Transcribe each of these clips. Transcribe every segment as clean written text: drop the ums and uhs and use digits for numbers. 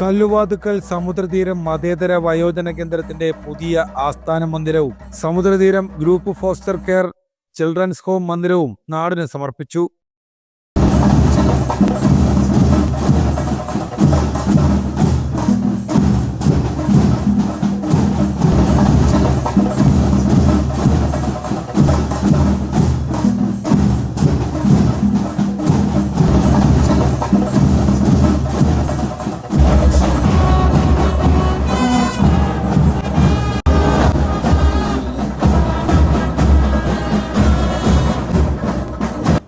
കല്ലുവാതുക്കൽ സമുദ്രതീരം മതേതര വയോജന കേന്ദ്രത്തിന്റെ പുതിയ ആസ്ഥാന മന്ദിരവും Samudratheeram group foster care children's home മന്ദിരവും നാടിന് സമർപ്പിച്ചു.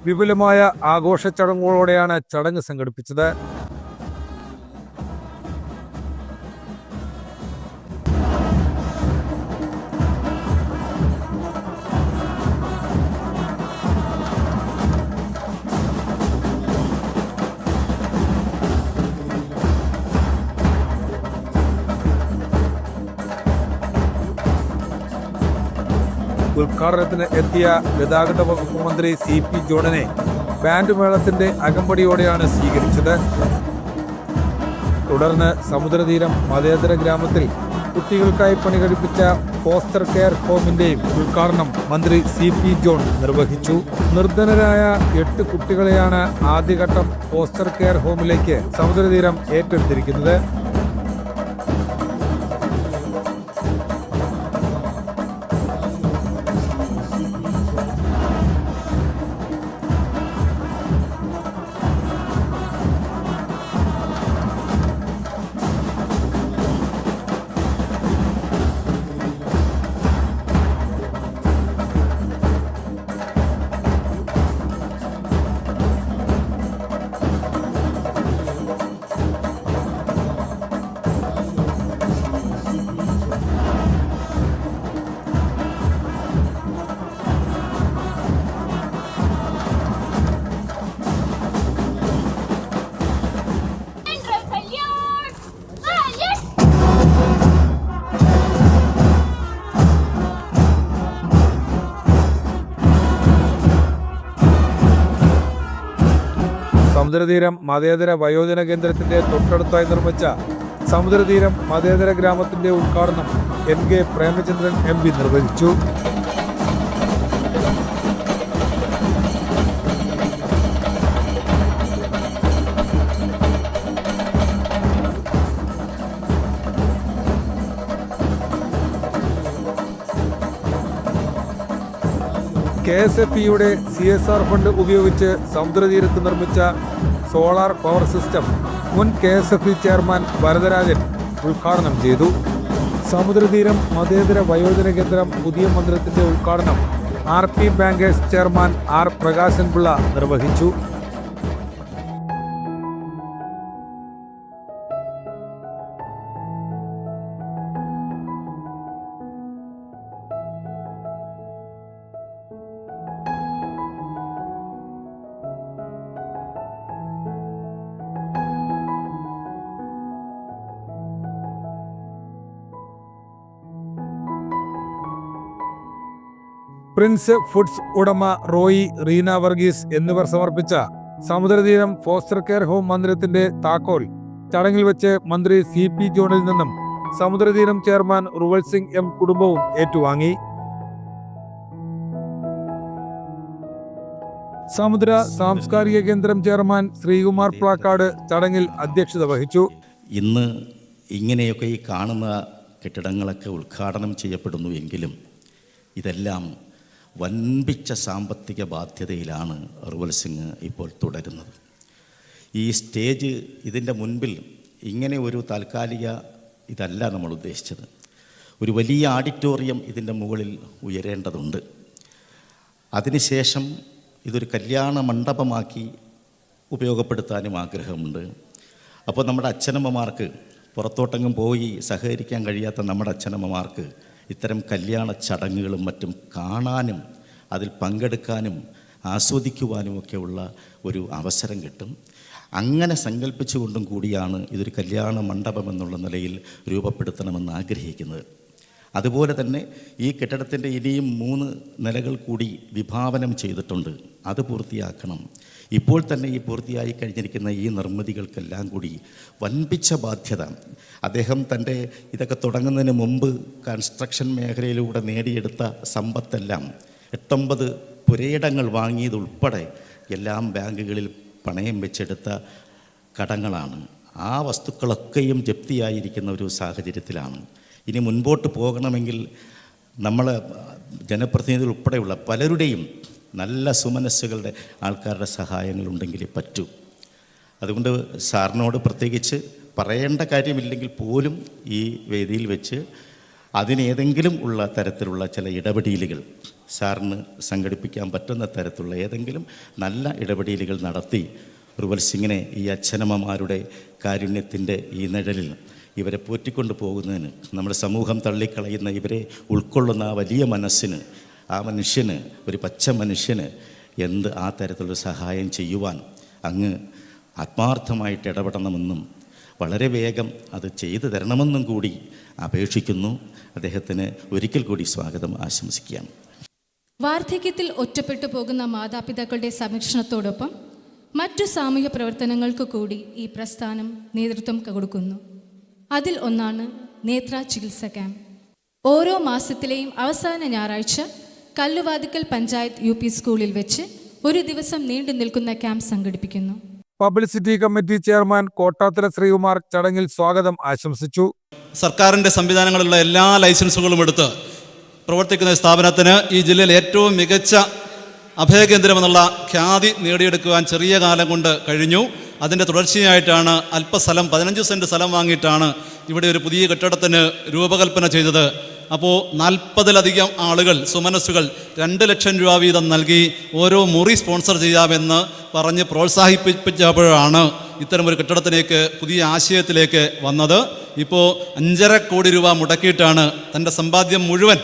വിപുലമായ ആഘോഷ ചടങ്ങുകളോടെയാണ് ചടങ്ങ് സംഘടിപ്പിച്ചത്. ഉദ്ഘാടനത്തിന് എത്തിയ ഗതാഗത വകുപ്പ് മന്ത്രി CP ജോണിനെ ബാൻഡ് മേളത്തിന്റെ അകമ്പടിയോടെയാണ് സ്വീകരിച്ചത്. തുടർന്ന് സമുദ്രതീരം മതേതര ഗ്രാമത്തിൽ കുട്ടികൾക്കായി പണികഴിപ്പിച്ച ഫോസ്റ്റർ കെയർ ഹോമിന്റെയും ഉദ്ഘാടനം മന്ത്രി CP ജോൺ നിർവഹിച്ചു. നിർധനരായ 8 കുട്ടികളെയാണ് ആദ്യഘട്ടം ഫോസ്റ്റർ കെയർ ഹോമിലേക്ക് സമുദ്രതീരം ഏറ്റെടുത്തിരിക്കുന്നത്. സമുദ്രതീരം മതേതര വയോജന കേന്ദ്രത്തിന്റെ തൊട്ടടുത്തായി നിർമ്മിച്ച സമുദ്രതീരം മതേതര ഗ്രാമത്തിന്റെ ഉദ്ഘാടനം NK പ്രേമചന്ദ്രൻ MP നിർവഹിച്ചു. KSFEയുടെ CSR ഫണ്ട് ഉപയോഗിച്ച് സമുദ്രതീരത്ത് നിർമ്മിച്ച സോളാർ പവർ സിസ്റ്റം മുൻ KSFE ചെയർമാൻ വരദരാജൻ ഉദ്ഘാടനം ചെയ്തു. സമുദ്രതീരം മതേതര വയോജന കേന്ദ്രം പുതിയ മന്ദിരത്തിന്റെ ഉദ്ഘാടനം RP bankers chairman R Prakashan Pillai നിർവഹിച്ചു. പ്രിൻസ് ഫുഡ്സ് ഉടമ റോയി, റീന വർഗീസ് എന്നിവർ സമർപ്പിച്ച സമുദ്രതീരം ഫോസ്റ്റർ കെയർ ഹോം മന്ദിരത്തിന്റെ താക്കോൽ ചടങ്ങിൽ വെച്ച് മന്ത്രി CP ജോണിൽ നിന്നും സമുദ്രതീരം ചെയർമാൻ റുവൽ സിംഗ് M കുടുംബവും ഏറ്റുവാങ്ങി. സമുദ്ര സാംസ്കാരിക കേന്ദ്രം ചെയർമാൻ ശ്രീകുമാർ പ്ലാക്കാട് ചടങ്ങിൽ അധ്യക്ഷത വഹിച്ചു. ഇന്ന് ഇങ്ങനെയൊക്കെ ഈ കാണുന്ന കെട്ടിടങ്ങളൊക്കെ ഉദ്ഘാടനം ചെയ്യപ്പെടുന്നു എങ്കിലും ഇതെല്ലാം വൻപിച്ച സാമ്പത്തിക ബാധ്യതയിലാണ് റുവൽ സിംഗ് ഇപ്പോൾ തുടരുന്നത്. ഈ സ്റ്റേജ് ഇതിൻ്റെ മുൻപിൽ ഇങ്ങനെ ഒരു താൽക്കാലിക ഇതല്ല നമ്മൾ ഉദ്ദേശിച്ചത്. ഒരു വലിയ ഓഡിറ്റോറിയം ഇതിൻ്റെ മുകളിൽ ഉയരേണ്ടതുണ്ട്. അതിനുശേഷം ഇതൊരു കല്യാണ മണ്ഡപമാക്കി ഉപയോഗപ്പെടുത്താനും ആഗ്രഹമുണ്ട്. അപ്പോൾ നമ്മുടെ അച്ഛനമ്മമാർക്ക് പുറത്തോട്ടെങ്ങും പോയി സഹകരിക്കാൻ കഴിയാത്ത നമ്മുടെ അച്ഛനമ്മമാർക്ക് ഇത്തരം കല്യാണ ചടങ്ങുകളും മറ്റും കാണാനും അതിൽ പങ്കെടുക്കാനും ആസ്വദിക്കുവാനുമൊക്കെയുള്ള ഒരു അവസരം കിട്ടും. അങ്ങനെ സങ്കല്പിച്ചുകൊണ്ടും കൂടിയാണ് ഇതൊരു കല്യാണ മണ്ഡപം എന്നുള്ള നിലയിൽ രൂപപ്പെടുത്തണമെന്ന് ആഗ്രഹിക്കുന്നത്. അതുപോലെ തന്നെ ഈ കെട്ടിടത്തിൻ്റെ ഇനിയും 3 നിലകൾ കൂടി വിഭാവനം ചെയ്തിട്ടുണ്ട്. അത് പൂർത്തിയാക്കണം. ഇപ്പോൾ തന്നെ ഈ പൂർത്തിയായി കഴിഞ്ഞിരിക്കുന്ന ഈ നിർമ്മിതികൾക്കെല്ലാം കൂടി വൻപിച്ച ബാധ്യത അദ്ദേഹം തൻ്റെ ഇതൊക്കെ തുടങ്ങുന്നതിന് മുമ്പ് കൺസ്ട്രക്ഷൻ മേഖലയിലൂടെ നേടിയെടുത്ത സമ്പത്തെല്ലാം 8-9 പുരയിടങ്ങൾ വാങ്ങിയതുൾപ്പെടെ എല്ലാം ബാങ്കുകളിൽ പണയം വെച്ചെടുത്ത കടങ്ങളാണ്. ആ വസ്തുക്കളൊക്കെയും ജപ്തിയായിരിക്കുന്ന ഒരു സാഹചര്യത്തിലാണ്. ഇനി മുൻപോട്ട് പോകണമെങ്കിൽ നമ്മൾ ജനപ്രതിനിധികൾ ഉൾപ്പെടെയുള്ള പലരുടെയും നല്ല സുമനസ്സുകളുടെ ആൾക്കാരുടെ സഹായങ്ങളുണ്ടെങ്കിലേ പറ്റൂ. അതുകൊണ്ട് സാറിനോട് പ്രത്യേകിച്ച് പറയേണ്ട കാര്യമില്ലെങ്കിൽ പോലും ഈ വേദിയിൽ വെച്ച് അതിനേതെങ്കിലും ഉള്ള തരത്തിലുള്ള ചില ഇടപെടലുകൾ സാറിന് സംഘടിപ്പിക്കാൻ പറ്റുന്ന തരത്തിലുള്ള ഏതെങ്കിലും നല്ല ഇടപെടലുകൾ നടത്തി റുവൽ സിംഗിനെ ഈ അച്ഛനമ്മമാരുടെ കാരുണ്യത്തിൻ്റെ ഈ നിഴലിൽ ഇവരെ പോറ്റിക്കൊണ്ട് പോകുന്നതിന്, നമ്മുടെ സമൂഹം തള്ളിക്കളയുന്ന ഇവരെ ഉൾക്കൊള്ളുന്ന ആ വലിയ മനസ്സിന്, ആ മനുഷ്യന്, ഒരു പച്ച മനുഷ്യന് ആ തരത്തിലുള്ള സഹായം ചെയ്യുവാൻ അങ്ങ് ആത്മാർത്ഥമായിട്ട് ഇടപെടണമെന്നും വളരെ വേഗം അത് ചെയ്തു തരണമെന്നും കൂടി അപേക്ഷിക്കുന്നു. അദ്ദേഹത്തിന് ഒരിക്കൽ കൂടി സ്വാഗതം ആശംസിക്കുകയാണ്. വാർദ്ധക്യത്തിൽ ഒറ്റപ്പെട്ടു പോകുന്ന മാതാപിതാക്കളുടെ സംരക്ഷണത്തോടൊപ്പം മറ്റു സാമൂഹ്യ പ്രവർത്തനങ്ങൾക്ക് കൂടി ഈ പ്രസ്ഥാനം നേതൃത്വം കൊടുക്കുന്നു. അതിൽ ഒന്നാണ് നേത്ര ചികിത്സ ക്യാമ്പ്. ഓരോ മാസത്തിലെയും അവസാന ഞായറാഴ്ച കല്ലുവാതിക്കൽ പഞ്ചായത്ത് UP സ്കൂളിൽ വെച്ച് ഒരു ദിവസം നീണ്ടു നിൽക്കുന്ന ക്യാമ്പ് സംഘടിപ്പിക്കുന്നു. Publicity committee chairman Kottathala Sreekumar ചടങ്ങിൽ സ്വാഗതം ആശംസിച്ചു. സർക്കാരിൻ്റെ സംവിധാനങ്ങളുള്ള എല്ലാ ലൈസൻസുകളും എടുത്ത് പ്രവർത്തിക്കുന്ന സ്ഥാപനത്തിന് ഈ ജില്ലയിൽ ഏറ്റവും മികച്ച അഭയകേന്ദ്രമെന്നുള്ള ഖ്യാതി നേടിയെടുക്കുവാൻ ചെറിയ കാലം കൊണ്ട് കഴിഞ്ഞു. അതിൻ്റെ തുടർച്ചയായിട്ടാണ് അല്പസ്ഥലം 15 സെൻറ്റ് സ്ഥലം വാങ്ങിയിട്ടാണ് ഇവിടെ ഒരു പുതിയ കെട്ടിടത്തിന് രൂപകൽപ്പന ചെയ്തത്. അപ്പോൾ 40-ലധികം ആളുകൾ സുമനസ്സുകൾ 2 ലക്ഷം രൂപ വീതം നൽകി ഓരോ മുറി സ്പോൺസർ ചെയ്യാമെന്ന് പറഞ്ഞ് പ്രോത്സാഹിപ്പിച്ചപ്പോഴാണ് ഇത്തരമൊരു കെട്ടിടത്തിലേക്ക് പുതിയ ആശയത്തിലേക്ക് വന്നത്. ഇപ്പോൾ 5.5 കോടി രൂപ മുടക്കിയിട്ടാണ് തൻ്റെ സമ്പാദ്യം മുഴുവൻ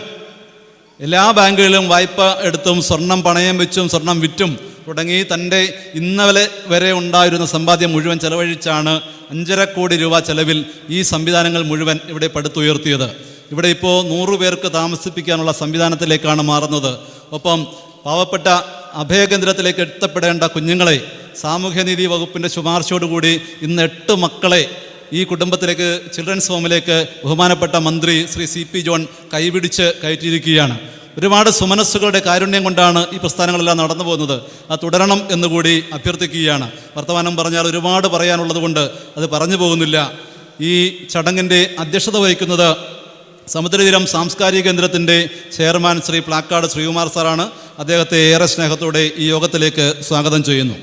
എല്ലാ ബാങ്കുകളിലും വായ്പ എടുത്തും സ്വർണം പണയം വെച്ചും സ്വർണം വിറ്റും തുടങ്ങി തൻ്റെ ഇന്നലെ വരെ ഉണ്ടായിരുന്ന സമ്പാദ്യം മുഴുവൻ ചെലവഴിച്ചാണ് 5.5 കോടി രൂപ ചെലവിൽ ഈ സംവിധാനങ്ങൾ മുഴുവൻ ഇവിടെ പടുത്തുയർത്തിയത്. ഇവിടെ ഇപ്പോൾ 100 പേർക്ക് താമസിപ്പിക്കാനുള്ള സംവിധാനത്തിലേക്കാണ് മാറുന്നത്. ഒപ്പം പാവപ്പെട്ട അഭയകേന്ദ്രത്തിലേക്ക് എത്തപ്പെടേണ്ട കുഞ്ഞുങ്ങളെ സാമൂഹ്യനീതി വകുപ്പിൻ്റെ ശുപാർശയോടുകൂടി ഇന്ന് 8 മക്കളെ ഈ കുടുംബത്തിലേക്ക് ചിൽഡ്രൻസ് ഹോമിലേക്ക് ബഹുമാനപ്പെട്ട മന്ത്രി ശ്രീ CP ജോൺ കൈപിടിച്ച് കയറ്റിയിരിക്കുകയാണ്. ഒരുപാട് സുമനസ്സുകളുടെ കാരുണ്യം കൊണ്ടാണ് ഈ പ്രസ്ഥാനങ്ങളെല്ലാം നടന്നു പോകുന്നത്. അത് തുടരണം എന്നുകൂടി അഭ്യർത്ഥിക്കുകയാണ്. വർത്തമാനം പറഞ്ഞാൽ ഒരുപാട് പറയാനുള്ളത് കൊണ്ട് അത് പറഞ്ഞു പോകുന്നില്ല. ഈ ചടങ്ങിൻ്റെ അധ്യക്ഷത വഹിക്കുന്നത് സമുദ്രതീരം സാംസ്കാരിക കേന്ദ്രത്തിൻ്റെ ചെയർമാൻ ശ്രീ പ്ലാക്കാട് ശ്രീകുമാർ സാറാണ്. അദ്ദേഹത്തെ ഏറെ സ്നേഹത്തോടെ ഈ യോഗത്തിലേക്ക് സ്വാഗതം ചെയ്യുന്നു.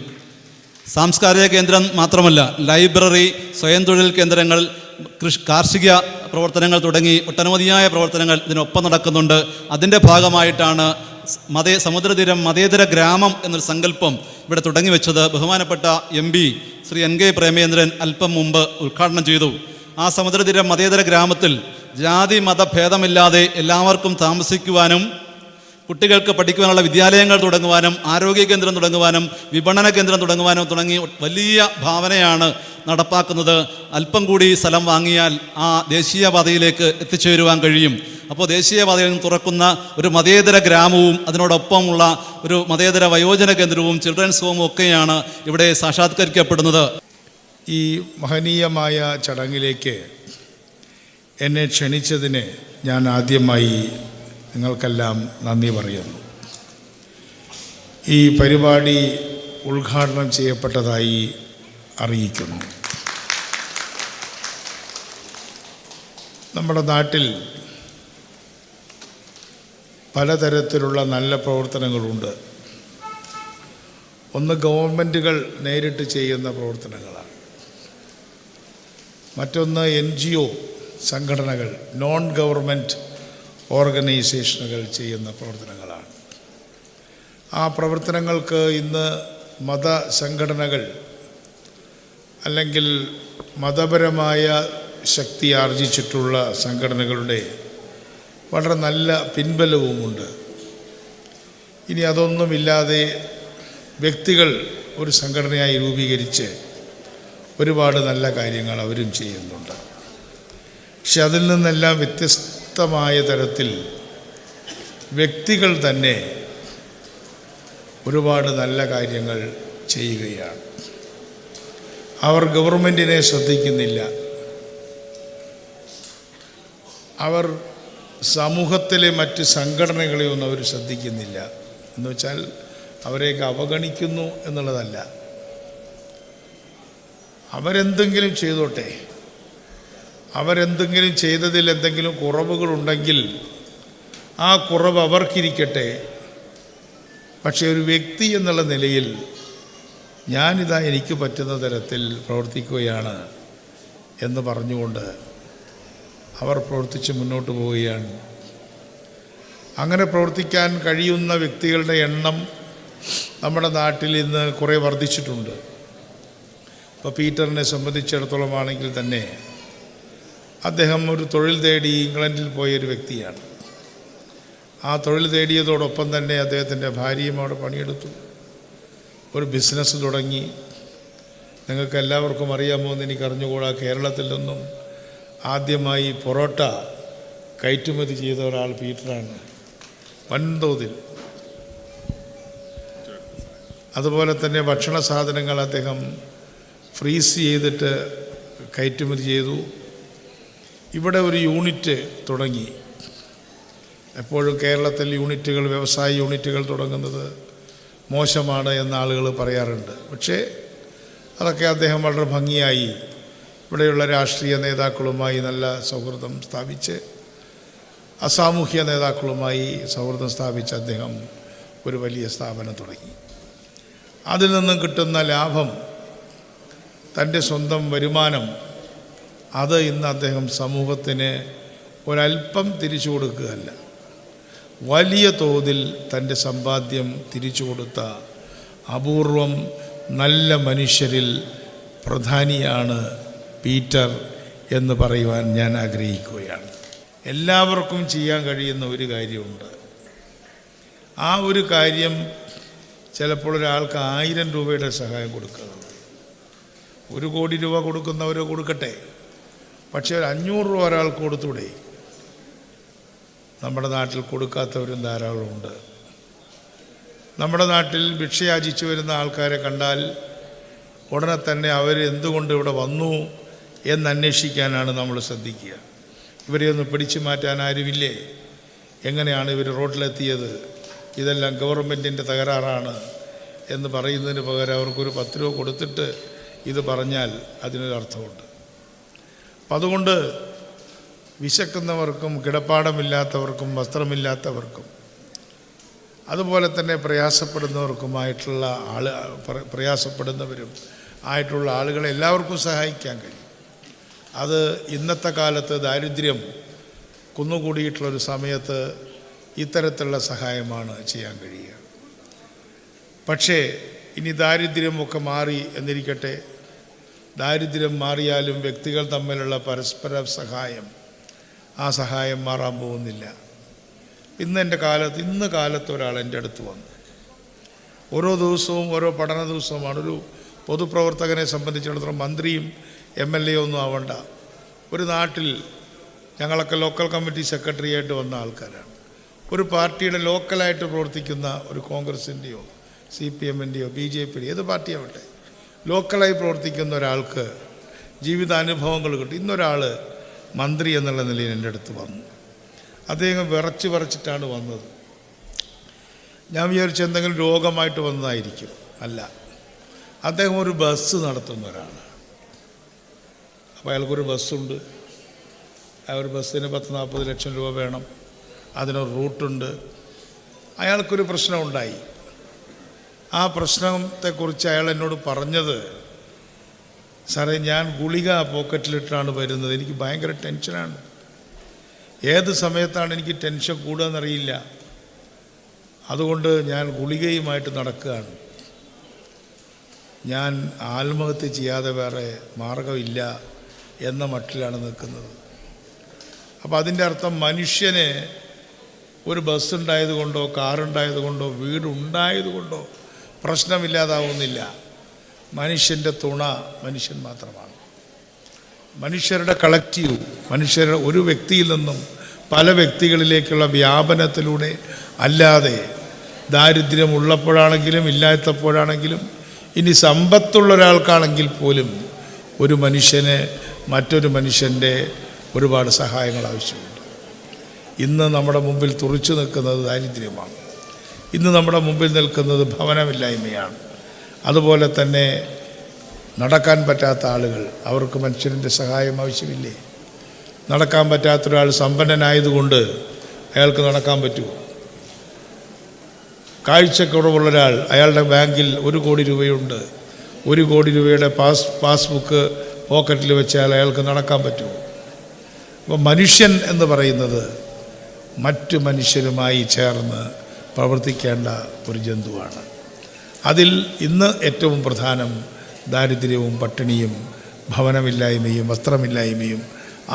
സാംസ്കാരിക കേന്ദ്രം മാത്രമല്ല, ലൈബ്രറി, സ്വയം തൊഴിൽ കേന്ദ്രങ്ങൾ, കാർഷിക പ്രവർത്തനങ്ങൾ തുടങ്ങി ഒട്ടനവധിയായ പ്രവർത്തനങ്ങൾ ഇതിനൊപ്പം നടക്കുന്നുണ്ട്. അതിൻ്റെ ഭാഗമായിട്ടാണ് സമുദ്രതീരം മതേതര ഗ്രാമം എന്നൊരു സങ്കല്പം ഇവിടെ തുടങ്ങി വെച്ചത്. ബഹുമാനപ്പെട്ട MP ശ്രീ NK പ്രേമേന്ദ്രൻ അല്പം മുമ്പ് ഉദ്ഘാടനം ചെയ്തു. ആ സമുദ്രതീരം മതേതര ഗ്രാമത്തിൽ ജാതി മതഭേദമില്ലാതെ എല്ലാവർക്കും താമസിക്കുവാനും കുട്ടികൾക്ക് പഠിക്കുവാനുള്ള വിദ്യാലയങ്ങൾ തുടങ്ങുവാനും ആരോഗ്യ കേന്ദ്രം തുടങ്ങുവാനും വിപണന കേന്ദ്രം തുടങ്ങുവാനും തുടങ്ങി വലിയ ഭാവനയാണ് നടപ്പാക്കുന്നത്. അല്പം കൂടി സ്ഥലം വാങ്ങിയാൽ ആ ദേശീയപാതയിലേക്ക് എത്തിച്ചേരുവാൻ കഴിയും. അപ്പോൾ ദേശീയപാതയിൽ നിന്ന് തുറക്കുന്ന ഒരു മതേതര ഗ്രാമവും അതിനോടൊപ്പമുള്ള ഒരു മതേതര വയോജന കേന്ദ്രവും ചിൽഡ്രൻസ് ഹോമും ഒക്കെയാണ് ഇവിടെ സാക്ഷാത്കരിക്കപ്പെടുന്നത്. ഈ മഹനീയമായ ചടങ്ങിലേക്ക് എന്നെ ക്ഷണിച്ചതിന് ഞാൻ ആദ്യമായി നിങ്ങൾക്കെല്ലാം നന്ദി പറയുന്നു. ഈ പരിപാടി ഉദ്ഘാടനം ചെയ്യപ്പെട്ടതായി അറിയിക്കുന്നു. നമ്മുടെ നാട്ടിൽ പലതരത്തിലുള്ള നല്ല പ്രവർത്തനങ്ങളുണ്ട്. ഒന്ന് ഗവൺമെൻറ്റുകൾ നേരിട്ട് ചെയ്യുന്ന പ്രവർത്തനങ്ങളാണ്. മറ്റൊന്ന് NGO സംഘടനകൾ, നോൺ ഗവൺമെൻറ് ഓർഗനൈസേഷനുകൾ ചെയ്യുന്ന പ്രവർത്തനങ്ങളാണ്. ആ പ്രവർത്തനങ്ങൾക്ക് ഇന്ന് മതസംഘടനകൾ അല്ലെങ്കിൽ മതപരമായ ശക്തി ആർജിച്ചിട്ടുള്ള സംഘടനകളുടെ വളരെ നല്ല പിൻബലവുമുണ്ട്. ഇനി അതൊന്നുമില്ലാതെ വ്യക്തികൾ ഒരു സംഘടനയായി രൂപീകരിച്ച് ഒരുപാട് നല്ല കാര്യങ്ങൾ അവരും ചെയ്യുന്നുണ്ട്. പക്ഷെ അതിൽ നിന്നെല്ലാം വ്യത്യസ്തമായ തരത്തിൽ വ്യക്തികൾ തന്നെ ഒരുപാട് നല്ല കാര്യങ്ങൾ ചെയ്യുകയാണ്. അവർ ഗവൺമെൻറ്റിനെ ശ്രദ്ധിക്കുന്നില്ല. അവർ സമൂഹത്തിലെ മറ്റ് സംഘടനകളെയൊന്നും അവർ ശ്രദ്ധിക്കുന്നില്ല. എന്ന് വെച്ചാൽ അവരെയൊക്കെ അവഗണിക്കുന്നു എന്നുള്ളതല്ല. അവരെന്തെങ്കിലും ചെയ്തോട്ടെ, അവരെന്തെങ്കിലും ചെയ്തതിൽ എന്തെങ്കിലും കുറവുകളുണ്ടെങ്കിൽ ആ കുറവ് അവർക്കിരിക്കട്ടെ. പക്ഷേ ഒരു വ്യക്തി എന്നുള്ള നിലയിൽ ഞാനിതാ എനിക്ക് പറ്റുന്ന തരത്തിൽ പ്രവർത്തിക്കുകയാണ് എന്ന് പറഞ്ഞുകൊണ്ട് അവർ പ്രവർത്തിച്ച് മുന്നോട്ട് പോവുകയാണ്. അങ്ങനെ പ്രവർത്തിക്കാൻ കഴിയുന്ന വ്യക്തികളുടെ എണ്ണം നമ്മുടെ നാട്ടിൽ ഇന്ന് കുറേ വർദ്ധിച്ചിട്ടുണ്ട്. ഇപ്പോൾ പീറ്ററിനെ സംബന്ധിച്ചിടത്തോളമാണെങ്കിൽ തന്നെ അദ്ദേഹം ഒരു തൊഴിൽ തേടി ഇംഗ്ലണ്ടിൽ പോയൊരു വ്യക്തിയാണ്. ആ തൊഴിൽ തേടിയതോടൊപ്പം തന്നെ അദ്ദേഹത്തിൻ്റെ ഭാര്യയും അവിടെ പണിയെടുത്തു, ഒരു ബിസിനസ് തുടങ്ങി. നിങ്ങൾക്ക് എല്ലാവർക്കും അറിയാമോ എന്ന് എനിക്ക് അറിഞ്ഞുകൂടാ, കേരളത്തിൽ നിന്നും ആദ്യമായി പൊറോട്ട കയറ്റുമതി ചെയ്ത ഒരാൾ പീറ്ററാണ്, വൻതോതിൽ. അതുപോലെ തന്നെ ഭക്ഷണ സാധനങ്ങൾ അദ്ദേഹം ഫ്രീസ് ചെയ്തിട്ട് കയറ്റുമതി ചെയ്തു. ഇവിടെ ഒരു യൂണിറ്റ് തുടങ്ങി. എപ്പോഴും കേരളത്തിൽ യൂണിറ്റുകൾ, വ്യവസായ യൂണിറ്റുകൾ തുടങ്ങുന്നത് മോശമാണ് എന്ന ആളുകൾ പറയാറുണ്ട്. പക്ഷേ അതൊക്കെ അദ്ദേഹം വളരെ ഭംഗിയായി ഇവിടെയുള്ള രാഷ്ട്രീയ നേതാക്കളുമായി നല്ല സൗഹൃദം സ്ഥാപിച്ച്, അസാമൂഹ്യ നേതാക്കളുമായി സൗഹൃദം സ്ഥാപിച്ച് അദ്ദേഹം ഒരു വലിയ സ്ഥാപനം തുടങ്ങി. അതിൽ നിന്നും കിട്ടുന്ന ലാഭം, തൻ്റെ സ്വന്തം വരുമാനം, അത് ഇന്ന് അദ്ദേഹം സമൂഹത്തിന് ഒരല്പം തിരിച്ചു കൊടുക്കുകയല്ല, വലിയ തോതിൽ തൻ്റെ സമ്പാദ്യം തിരിച്ചു കൊടുത്ത അപൂർവം നല്ല മനുഷ്യരിൽ പ്രധാനിയാണ് പീറ്റർ എന്ന് പറയുവാൻ ഞാൻ ആഗ്രഹിക്കുകയാണ്. എല്ലാവർക്കും ചെയ്യാൻ കഴിയുന്ന ഒരു കാര്യമുണ്ട്. ആ ഒരു കാര്യം ചിലപ്പോൾ ഒരാൾക്ക് 1000 രൂപയുടെ സഹായം കൊടുക്കുക. 1 കോടി രൂപ കൊടുക്കുന്നവരോ കൊടുക്കട്ടെ, പക്ഷേ ഒരു 500 രൂപ ഒരാൾക്ക് കൊടുത്തൂടെ? നമ്മുടെ നാട്ടിൽ കൊടുക്കാത്തവരും ധാരാളമുണ്ട്. നമ്മുടെ നാട്ടിൽ ഭിക്ഷയാചിച്ചു വരുന്ന ആൾക്കാരെ കണ്ടാൽ ഉടനെ തന്നെ അവർ എന്തുകൊണ്ട് ഇവിടെ വന്നു എന്നന്വേഷിക്കാനാണ് നമ്മൾ ശ്രദ്ധിക്കുക. ഇവരെ ഒന്ന് പിടിച്ചു മാറ്റാൻ ആരുമില്ലേ? എങ്ങനെയാണ് ഇവർ റോഡിലെത്തിയത്? ഇതെല്ലാം ഗവൺമെൻറ്റിൻ്റെ തകരാറാണ് എന്ന് പറയുന്നതിന് പകരം അവർക്കൊരു 10 രൂപ കൊടുത്തിട്ട് ഇത് പറഞ്ഞാൽ അതിനൊരർത്ഥമുണ്ട്. അപ്പം അതുകൊണ്ട് വിശക്കുന്നവർക്കും കിടപ്പാടമില്ലാത്തവർക്കും വസ്ത്രമില്ലാത്തവർക്കും അതുപോലെ തന്നെ പ്രയാസപ്പെടുന്നവർക്കുമായിട്ടുള്ള പ്രയാസപ്പെടുന്നവരും ആയിട്ടുള്ള ആളുകളെ എല്ലാവർക്കും സഹായിക്കാൻ കഴിയും. അത് ഇന്നത്തെ കാലത്ത് ദാരിദ്ര്യം കുന്നുകൂടിയിട്ടുള്ളൊരു സമയത്ത് ഇത്തരത്തിലുള്ള സഹായമാണ് ചെയ്യാൻ കഴിയുക. പക്ഷേ ഇനി ദാരിദ്ര്യമൊക്കെ മാറി എന്നിരിക്കട്ടെ, ദാരിദ്ര്യം മാറിയാലും വ്യക്തികൾ തമ്മിലുള്ള പരസ്പര സഹായം, ആ സഹായം മാറാൻ പോകുന്നില്ല. ഇന്ന് കാലത്ത് ഒരാൾ എൻ്റെ അടുത്ത് വന്നു. ഓരോ ദിവസവും ഓരോ പഠന ദിവസവുമാണ്. ഒരു പൊതുപ്രവർത്തകനെ സംബന്ധിച്ചിടത്തോളം മന്ത്രിയും MLA ഒന്നും ആവണ്ട. ഒരു നാട്ടിൽ ഞങ്ങളൊക്കെ ലോക്കൽ കമ്മിറ്റി സെക്രട്ടറി ആയിട്ട് വന്ന ആൾക്കാരാണ്. ഒരു പാർട്ടിയുടെ ലോക്കലായിട്ട് പ്രവർത്തിക്കുന്ന ഒരു കോൺഗ്രസിൻ്റെയോ CPM-ൻ്റെയോ BJP-യോ ഏത് പാർട്ടിയാവട്ടെ, ലോക്കലായി പ്രവർത്തിക്കുന്ന ഒരാൾക്ക് ജീവിതാനുഭവങ്ങൾ കിട്ടും. ഇന്നൊരാൾ മന്ത്രി എന്നുള്ള നിലയിൽ എൻ്റെ അടുത്ത് വന്നു. അദ്ദേഹം വിറച്ചിട്ടാണ് വന്നത്. ഞാൻ വിചാരിച്ചു എന്തെങ്കിലും രോഗമായിട്ട് വന്നതായിരിക്കും. അല്ല, അദ്ദേഹം ഒരു ബസ് നടത്തുന്ന ഒരാളാണ്. അപ്പോൾ അയാൾക്കൊരു ബസ്സുണ്ട്. ആ ഒരു ബസ്സിന് 10-40 ലക്ഷം രൂപ വേണം. അതിനൊരു റൂട്ടുണ്ട്. അയാൾക്കൊരു പ്രശ്നമുണ്ടായി. ആ പ്രശ്നത്തെക്കുറിച്ച് അയാൾ എന്നോട് പറഞ്ഞത്, സാറേ ഞാൻ ഗുളിക പോക്കറ്റിലിട്ടാണ് വരുന്നത്, എനിക്ക് ഭയങ്കര ടെൻഷനാണ്. ഏത് സമയത്താണ് എനിക്ക് ടെൻഷൻ കൂടുകയെന്നറിയില്ല. അതുകൊണ്ട് ഞാൻ ഗുളികയുമായിട്ട് നടക്കുകയാണ്. ഞാൻ ആത്മഹത്യ ചെയ്യാതെ വേറെ മാർഗമില്ല എന്ന മട്ടിലാണ് നിൽക്കുന്നത്. അപ്പോൾ അതിൻ്റെ അർത്ഥം മനുഷ്യന് ഒരു ബസ് ഉണ്ടായതുകൊണ്ടോ കാറുണ്ടായതുകൊണ്ടോ വീടുണ്ടായതുകൊണ്ടോ പ്രശ്നമില്ലാതാവുന്നില്ല. മനുഷ്യൻ്റെ തുണ മനുഷ്യൻ മാത്രമാണ്. മനുഷ്യരുടെ കളക്റ്റീവ്, മനുഷ്യരുടെ ഒരു വ്യക്തിയിൽ നിന്നും പല വ്യക്തികളിലേക്കുള്ള വ്യാപനത്തിലൂടെ അല്ലാതെ ദാരിദ്ര്യം ഉള്ളപ്പോഴാണെങ്കിലും ഇല്ലാത്തപ്പോഴാണെങ്കിലും ഇനി സമ്പത്തുള്ള ഒരാൾക്കാണെങ്കിൽ പോലും ഒരു മനുഷ്യന് മറ്റൊരു മനുഷ്യൻ്റെ ഒരുപാട് സഹായങ്ങൾ ആവശ്യമുണ്ട്. ഇന്ന് നമ്മുടെ മുമ്പിൽ തുറിച്ചു നിൽക്കുന്നത് ദാരിദ്ര്യമാണ്. ഇന്ന് നമ്മുടെ മുമ്പിൽ നിൽക്കുന്നത് ഭവനമില്ലായ്മയാണ്. അതുപോലെ തന്നെ നടക്കാൻ പറ്റാത്ത ആളുകൾ, അവർക്ക് മനുഷ്യൻ്റെ സഹായം ആവശ്യമില്ലേ? നടക്കാൻ പറ്റാത്തൊരാൾ സമ്പന്നനായതുകൊണ്ട് അയാൾക്ക് നടക്കാൻ പറ്റുമോ? കാഴ്ചക്കുറവുള്ള ഒരാൾ, അയാളുടെ ബാങ്കിൽ 1 കോടി രൂപയുണ്ട്, 1 കോടി രൂപയുടെ പാസ്ബുക്ക് പോക്കറ്റിൽ വെച്ചാൽ അയാൾക്ക് നടക്കാൻ പറ്റുമോ? അപ്പോൾ മനുഷ്യൻ എന്ന് പറയുന്നത് മറ്റു മനുഷ്യരുമായി ചേർന്ന് പ്രവർത്തിക്കേണ്ട ഒരു ജന്തുവാണ്. അതിൽ ഇന്ന് ഏറ്റവും പ്രധാനം ദാരിദ്ര്യവും പട്ടിണിയും ഭവനമില്ലായ്മയും വസ്ത്രമില്ലായ്മയും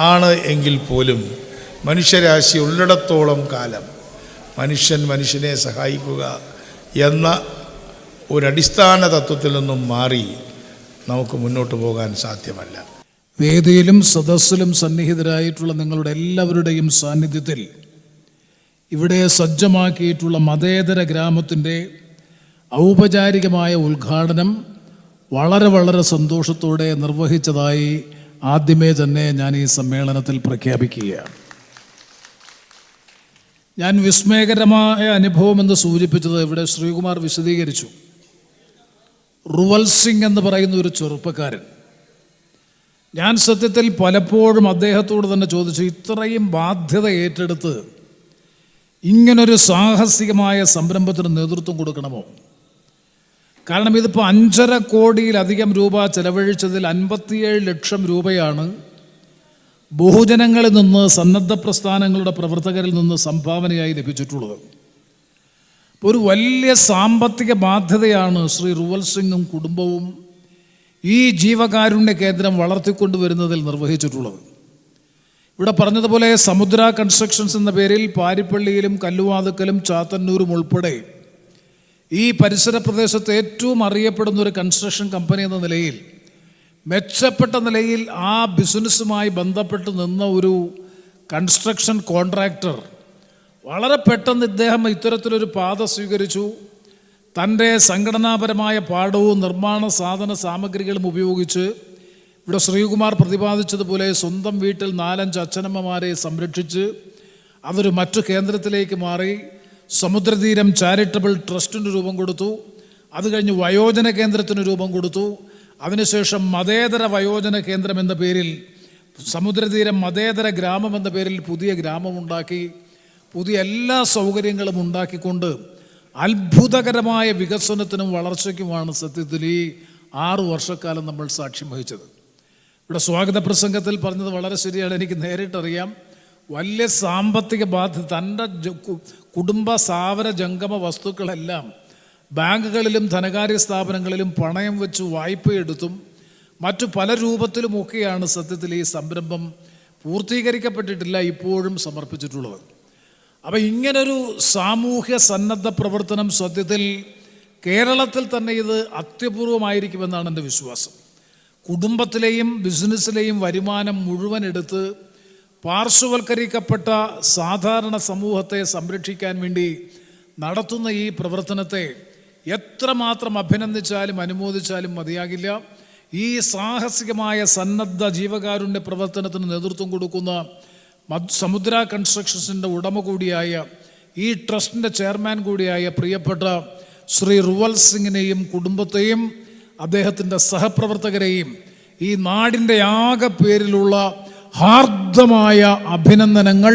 ആണ്. എങ്കിൽ പോലും മനുഷ്യരാശി ഉള്ളിടത്തോളം കാലം മനുഷ്യൻ മനുഷ്യനെ സഹായിക്കുക എന്ന ഒരടിസ്ഥാന തത്വത്തിൽ നിന്നും മാറി നമുക്ക് മുന്നോട്ട് പോകാൻ സാധ്യമല്ല. വേദിയിലും സദസ്സിലും സന്നിഹിതരായിട്ടുള്ള നിങ്ങളുടെ എല്ലാവരുടെയും സാന്നിധ്യത്തിൽ ഇവിടെ സജ്ജമാക്കിയിട്ടുള്ള മതേതര ഗ്രാമത്തിൻ്റെ ഔപചാരികമായ ഉദ്ഘാടനം വളരെ സന്തോഷത്തോടെ നിർവഹിച്ചതായി ആദ്യമേ തന്നെ ഞാൻ ഈ സമ്മേളനത്തിൽ പ്രഖ്യാപിക്കുകയാണ്. ഞാൻ വിസ്മയകരമായ അനുഭവമെന്ന് സൂചിപ്പിച്ചത് ഇവിടെ ശ്രീകുമാർ വിശദീകരിച്ചു. റുവൽ സിംഗ് എന്ന് പറയുന്ന ഒരു ചെറുപ്പക്കാരൻ, ഞാൻ സത്യത്തിൽ പലപ്പോഴും അദ്ദേഹത്തോട് തന്നെ ചോദിച്ചു, ഇത്രയും ബാധ്യത ഏറ്റെടുത്ത് ഇങ്ങനൊരു സാഹസികമായ സംരംഭത്തിന് നേതൃത്വം കൊടുക്കണമോ? കാരണം ഇതിപ്പോൾ 5.5 കോടിയിലധികം രൂപ ചെലവഴിച്ചതിൽ 57 ലക്ഷം രൂപയാണ് ബഹുജനങ്ങളിൽ നിന്ന്, സന്നദ്ധ പ്രസ്ഥാനങ്ങളുടെ പ്രവർത്തകരിൽ നിന്ന് സംഭാവനയായി ലഭിച്ചിട്ടുള്ളത്. ഒരു വലിയ സാമ്പത്തിക ബാധ്യതയാണ് ശ്രീ റുവൽ സിംഗും കുടുംബവും ഈ ജീവകാരുണ്യ കേന്ദ്രം വളർത്തിക്കൊണ്ടുവരുന്നതിൽ നിർവഹിച്ചിട്ടുള്ളത്. ഇവിടെ പറഞ്ഞതുപോലെ സമുദ്ര കൺസ്ട്രക്ഷൻസ് എന്ന പേരിൽ പാരിപ്പള്ളിയിലും കല്ലുവാതുക്കലും ചാത്തന്നൂരും ഉൾപ്പെടെ ഈ പരിസര പ്രദേശത്ത് ഏറ്റവും അറിയപ്പെടുന്ന ഒരു കൺസ്ട്രക്ഷൻ കമ്പനി എന്ന നിലയിൽ, മെച്ചപ്പെട്ട നിലയിൽ ആ ബിസിനസ്സുമായി ബന്ധപ്പെട്ട് നിന്ന ഒരു കൺസ്ട്രക്ഷൻ കോൺട്രാക്ടർ വളരെ പെട്ടെന്ന് ഇദ്ദേഹം ഇത്തരത്തിലൊരു പാത സ്വീകരിച്ചു. തൻ്റെ സംഘടനാപരമായ പാഠവും നിർമ്മാണ സാധന സാമഗ്രികളും ഉപയോഗിച്ച് ഇവിടെ ശ്രീകുമാർ പ്രതിപാദിച്ചതുപോലെ സ്വന്തം വീട്ടിൽ 4-5 അച്ഛനമ്മമാരെ സംരക്ഷിച്ച് അതൊരു മറ്റു കേന്ദ്രത്തിലേക്ക് മാറി. സമുദ്രതീരം ചാരിറ്റബിൾ ട്രസ്റ്റിന് രൂപം കൊടുത്തു. അത് കഴിഞ്ഞ് വയോജന കേന്ദ്രത്തിന് രൂപം കൊടുത്തു. അതിനുശേഷം മതേതര വയോജന കേന്ദ്രം എന്ന പേരിൽ, സമുദ്രതീരം മതേതര ഗ്രാമം എന്ന പേരിൽ പുതിയ ഗ്രാമമുണ്ടാക്കി. പുതിയ എല്ലാ സൗകര്യങ്ങളും ഉണ്ടാക്കിക്കൊണ്ട് അത്ഭുതകരമായ വികസനത്തിനും വളർച്ചയ്ക്കുമാണ് സത്യത്തിൽ ഈ 6 വർഷക്കാലം നമ്മൾ സാക്ഷ്യം വഹിച്ചത്. ഇവിടെ സ്വാഗത പ്രസംഗത്തിൽ പറഞ്ഞത് വളരെ ശരിയാണ്, എനിക്ക് നേരിട്ടറിയാം. വലിയ സാമ്പത്തിക ബാധ്യത, തൻ്റെ കുടുംബ സ്ഥാവര ജംഗമ വസ്തുക്കളെല്ലാം ബാങ്കുകളിലും ധനകാര്യ സ്ഥാപനങ്ങളിലും പണയം വെച്ച് വായ്പയെടുത്തും മറ്റു പല രൂപത്തിലുമൊക്കെയാണ് സത്യത്തിൽ ഈ സംരംഭം പൂർത്തീകരിക്കപ്പെട്ടിട്ടില്ല, ഇപ്പോഴും സമർപ്പിച്ചിട്ടുള്ളത്. അപ്പോൾ ഇങ്ങനൊരു സാമൂഹ്യ സന്നദ്ധ പ്രവർത്തനം സത്യത്തിൽ കേരളത്തിൽ തന്നെ ഇത് അത്യപൂർവമായിരിക്കുമെന്നാണ് എൻ്റെ വിശ്വാസം. കുടുംബത്തിലെയും ബിസിനസ്സിലെയും വരുമാനം മുഴുവൻ എടുത്ത് പാർശ്വവൽക്കരിക്കപ്പെട്ട സാധാരണ സമൂഹത്തെ സംരക്ഷിക്കാൻ വേണ്ടി നടത്തുന്ന ഈ പ്രവർത്തനത്തെ എത്രമാത്രം അഭിനന്ദിച്ചാലും അനുമോദിച്ചാലും മതിയാകില്ല. ഈ സാഹസികമായ സന്നദ്ധ ജീവകാരുണ്യ പ്രവർത്തനത്തിന് നേതൃത്വം കൊടുക്കുന്ന സമുദ്ര കൺസ്ട്രക്ഷൻസിൻ്റെ ഉടമ കൂടിയായ, ഈ ട്രസ്റ്റിൻ്റെ ചെയർമാൻ കൂടിയായ പ്രിയപ്പെട്ട ശ്രീ റുവൽ സിംഗിനെയും കുടുംബത്തെയും അദ്ദേഹത്തിൻ്റെ സഹപ്രവർത്തകരെയും ഈ നാടിൻ്റെ ആകെ പേരിലുള്ള ഹാർദമായ അഭിനന്ദനങ്ങൾ,